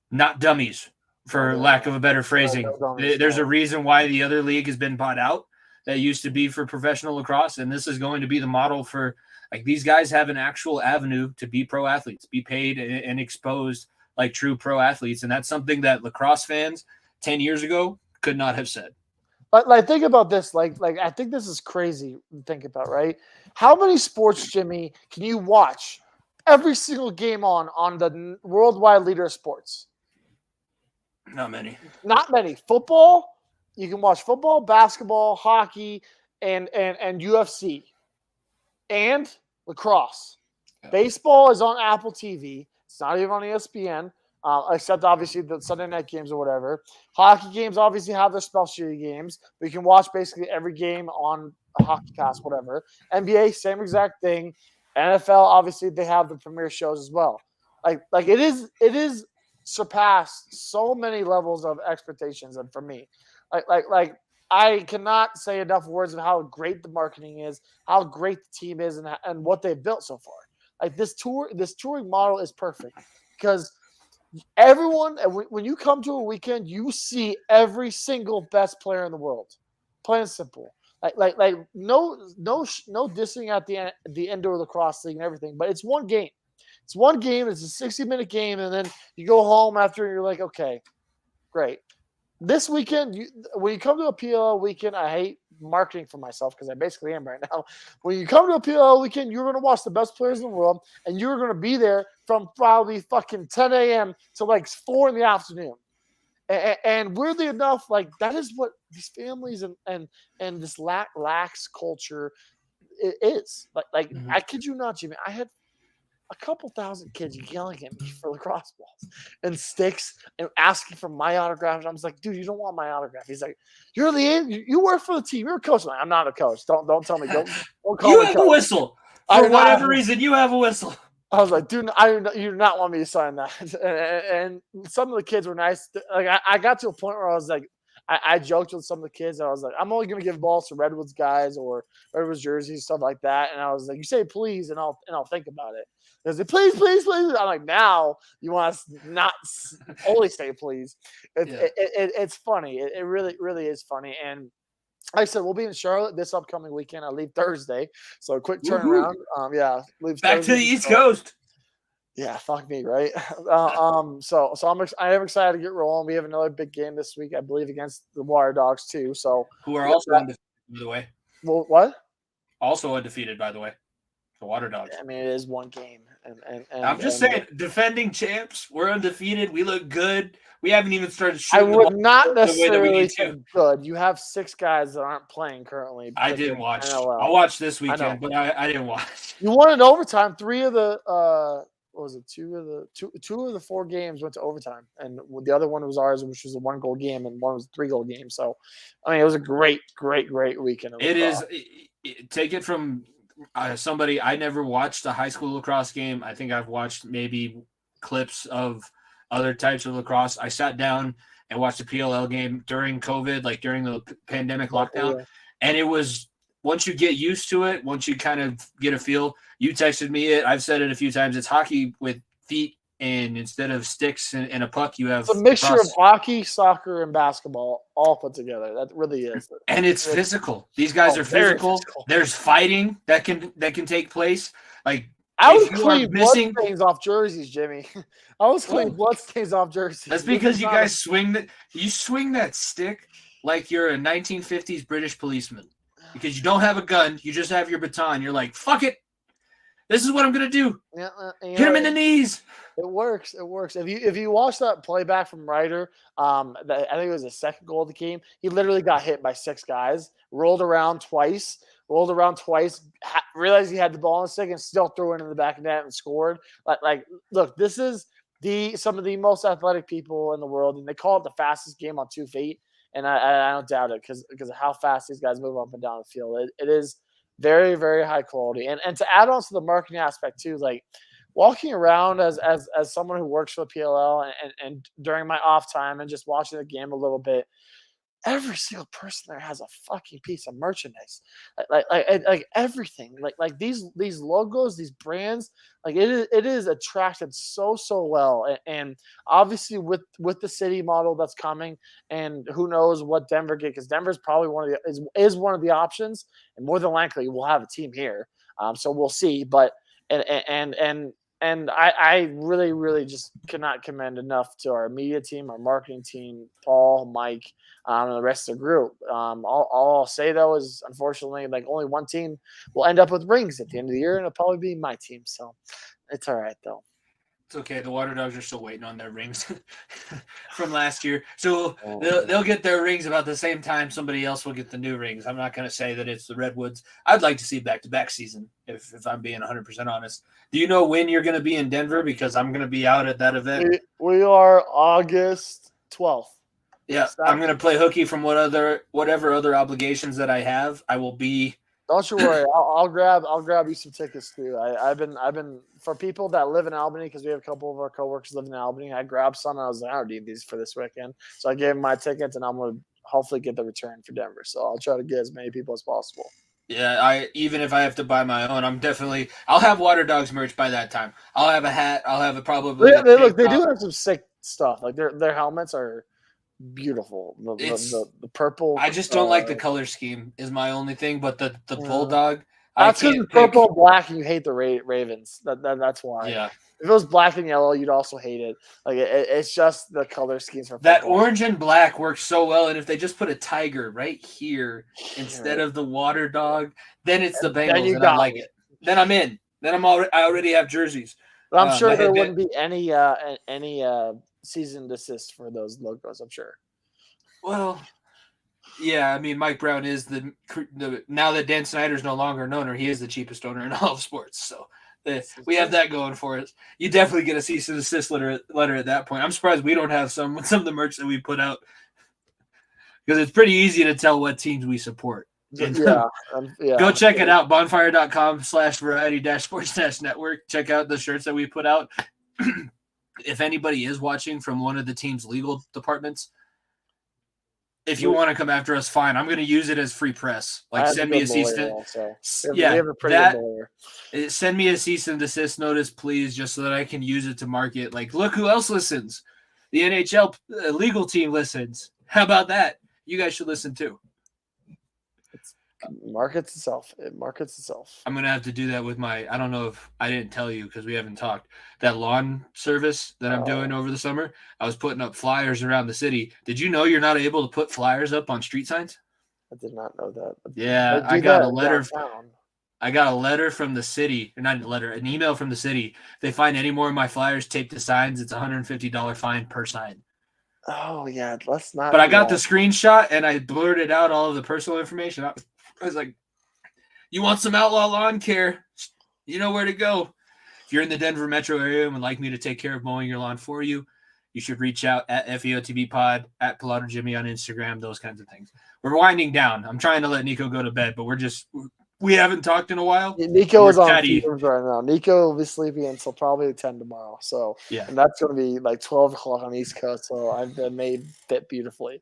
not dummies, for lack of a better phrasing. There's a reason why the other league has been bought out that used to be for professional lacrosse, and this is going to be the model for, like, these guys have an actual avenue to be pro athletes, be paid and exposed like true pro athletes, and that's something that lacrosse fans 10 years ago could not have said. Like think about this. Like I think this is crazy to think about, right? How many sports, Jimmy, can you watch every single game on the worldwide leader of sports? Not many. Not many. Football, you can watch football, basketball, hockey, and UFC, and lacrosse. Yeah. Baseball is on Apple TV. It's not even on ESPN. Except obviously the Sunday night games or whatever. Hockey games obviously have their specialty games, but you can watch basically every game on a hockey pass, whatever. NBA, same exact thing. NFL, obviously they have the premier shows as well. Like it is surpassed so many levels of expectations, and for me, like I cannot say enough words of how great the marketing is, how great the team is, and what they've built so far. Like this touring model is perfect because everyone, when you come to a weekend, you see every single best player in the world. Plain and simple. Like no dissing at the indoor lacrosse league and everything, but it's one game. It's one game. It's a 60-minute game, and then you go home after, and you're like, okay, great. This weekend, when you come to a PLL weekend, I hate marketing for myself because I basically am right now. When you come to a PLL weekend, you're going to watch the best players in the world, and you're going to be there from probably fucking 10 a.m. to like 4 in the afternoon. And weirdly enough, like that is what these families and this lax culture is. Like I kid you not, Jimmy. I had a couple thousand kids yelling at me for lacrosse balls and sticks and asking for my autograph. And I was like, dude, you don't want my autograph. He's like, you work for the team. You're a coach. I'm like, I'm not a coach. Don't tell me. Don't call You me have coach. a whistle. For whatever reason, you have a whistle. I was like, dude, you do not want me to sign that. And some of the kids were nice. Like I got to a point where I was like, I joked with some of the kids. I was like, I'm only going to give balls to Redwoods guys or Redwoods jerseys, stuff like that. And I was like, you say please, and I'll think about it. They say, please, please, please. I'm like, now you want us not only say please. It's funny. It really, really is funny. And like I said, we'll be in Charlotte this upcoming weekend. I leave Thursday, so a quick turnaround. Leave back Thursday to the East Coast. Yeah, fuck me, right? So I am excited to get rolling. We have another big game this week, I believe, against the Water Dogs too. So who are also undefeated, by the way. Well, what? Also undefeated, by the way. The Water Dogs. I mean, it is one game, and I'm just saying, defending champs, we're undefeated. We look good. We haven't even started shooting. I would not necessarily say good. You have 6 guys that aren't playing currently. I didn't watch. I'll watch this weekend, but I didn't watch. You won in overtime. 3 of the what was it? 2 of the 4 games went to overtime, and the other one was ours, which was a 1-goal game, and one was a 3-goal game. So, I mean, it was a great weekend. It is. Take it from somebody. I never watched a high school lacrosse game. I think I've watched maybe clips of other types of lacrosse. I sat down and watched a PLL game during COVID, like during the pandemic lockdown, and it was. Once you get used to it, once you kind of get a feel, you texted me it. I've said it a few times. It's hockey with feet, and instead of sticks and a puck, you have it's a mixture of hockey, soccer, and basketball all put together. That really is. And it's physical. These guys are physical. There's fighting that can take place. Like I was cleaning bloodstains off jerseys, Jimmy. I was cleaning bloodstains off jerseys. That's because you guys swing that stick like you're a 1950s British policeman. Because you don't have a gun, you just have your baton. You're like, fuck it. This is what I'm gonna do. Hit him in the knees. It works. If you watch that playback from Ryder, I think it was the 2nd goal of the game. He literally got hit by 6 guys, rolled around twice, realized he had the ball in the stick, and still threw it in the back of net and scored. Look, this is some of the most athletic people in the world, and they call it the fastest game on 2 feet. And I don't doubt it because of how fast these guys move up and down the field. It is very, very high quality. And to add on to the marketing aspect too, like walking around as someone who works for the PLL and during my off time and just watching the game a little bit, every single person there has a fucking piece of merchandise, like everything, like these logos, these brands, like it is attracted so well, and obviously with the city model that's coming, and who knows what Denver get, because Denver's probably is one of the options, and more than likely we'll have a team here, so we'll see, but and I really, really just cannot commend enough to our media team, our marketing team, Paul, Mike, and the rest of the group. All I'll say, though, is unfortunately, like only one team will end up with rings at the end of the year, and it'll probably be my team. So it's all right, though. It's okay. The Water Dogs are still waiting on their rings from last year. So they'll get their rings about the same time somebody else will get the new rings. I'm not going to say that it's the Redwoods. I'd like to see back-to-back season, if I'm being 100% honest. Do you know when you're going to be in Denver? Because I'm going to be out at that event. We are August 12th. Yeah, I'm going to play hooky from whatever other obligations that I have. I will be. Don't you worry. I'll grab you some tickets too. I've been for people that live in Albany, because we have a couple of our coworkers live in Albany. I grabbed some. And I was like, I don't need these for this weekend, so I gave them my tickets, and I'm gonna hopefully get the return for Denver. So I'll try to get as many people as possible. Yeah, even if I have to buy my own, I'll have Water Dogs merch by that time. I'll have a hat. I'll have probably. They do have some sick stuff. Like their helmets are beautiful. The purple. I just don't like the color scheme. Is my only thing. But the Bulldog. That's because it's purple and black, and you hate the Ravens. That's why. Yeah. If it was black and yellow, you'd also hate it. Like it's just the color schemes for that orange and black works so well. And if they just put a tiger right here instead of the Water Dog, then it's the Bengals, and I like it. Then I'm in. Then I already have jerseys. But I'm sure there wouldn't be any cease and desist for those logos. I'm sure. Well, yeah. I mean, Mike Brown is the now that Dan Snyder's no longer an owner, he is the cheapest owner in all of sports. So. We have that going for us. You definitely get a cease and desist letter at that point. I'm surprised we don't have some of the merch that we put out because it's pretty easy to tell what teams we support. Yeah. Go check it out, bonfire.com/variety-sports-network. Check out the shirts that we put out. If anybody is watching from one of the team's legal departments, if you want to come after us, fine. I'm going to use it as free press. Like, send me a cease and send me a cease and desist notice, please, just so that I can use it to market. Like, look who else listens. The NHL legal team listens. How about that? You guys should listen too. It markets itself. I'm going to have to do that with I don't know if I didn't tell you because we haven't talked. That lawn service that I'm doing over the summer, I was putting up flyers around the city. Did you know you're not able to put flyers up on street signs? I did not know that. Yeah, I got a letter. I got a letter from the city, or not a letter, an email from the city. If they find any more of my flyers taped to signs, it's $150 fine per sign. Oh, yeah, let's not. But I got the screenshot and I blurted out all of the personal information. I was like, you want some outlaw lawn care? You know where to go. If you're in the Denver metro area and would like me to take care of mowing your lawn for you, you should reach out at FEOTB Pod, at Pilato Jimmy on Instagram, those kinds of things. We're winding down. I'm trying to let Nico go to bed, but we haven't talked in a while. Nico is on fumes right now. Nico will be sleeping until probably 10 tomorrow. So, yeah. And that's going to be like 12 o'clock on the East Coast. So I've been made fit beautifully.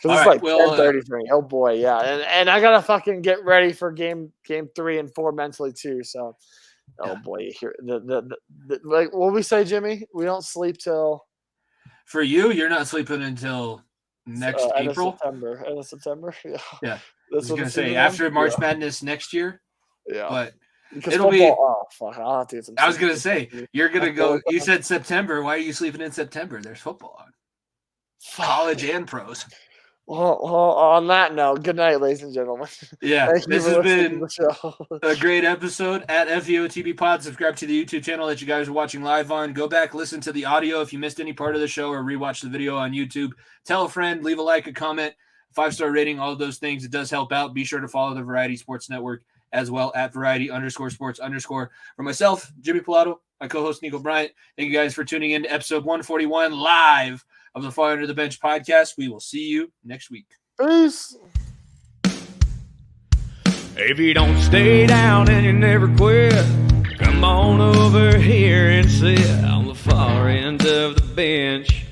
Because it's like 10:30 for me. Oh, boy, yeah. And I got to fucking get ready for game 3 and 4 mentally, too. So, oh, boy. Like what we say, Jimmy? We don't sleep till... For you, you're not sleeping until next April? End of September? Yeah. I was going to say, after March Madness next year. Yeah. But because it'll be... Oh, fuck. I'll have to get some... I was going to say, you're going to go... You said September. Why are you sleeping in September? There's football on. College and pros. Well, on that note, good night, ladies and gentlemen. Yeah, this has been a great episode at FEOTB Pod. Subscribe to the YouTube channel that you guys are watching live on. Go back, listen to the audio if you missed any part of the show or rewatch the video on YouTube. Tell a friend, leave a like, a comment, 5-star rating, all of those things. It does help out. Be sure to follow the Variety Sports Network as well at Variety_Sports_. For myself, Jimmy Pilato, my co-host Nico Bryant. Thank you guys for tuning in to episode 141 live of the Far Under the Bench podcast. We will see you next week. Peace. If you don't stay down and you never quit, come on over here and sit on the far end of the bench.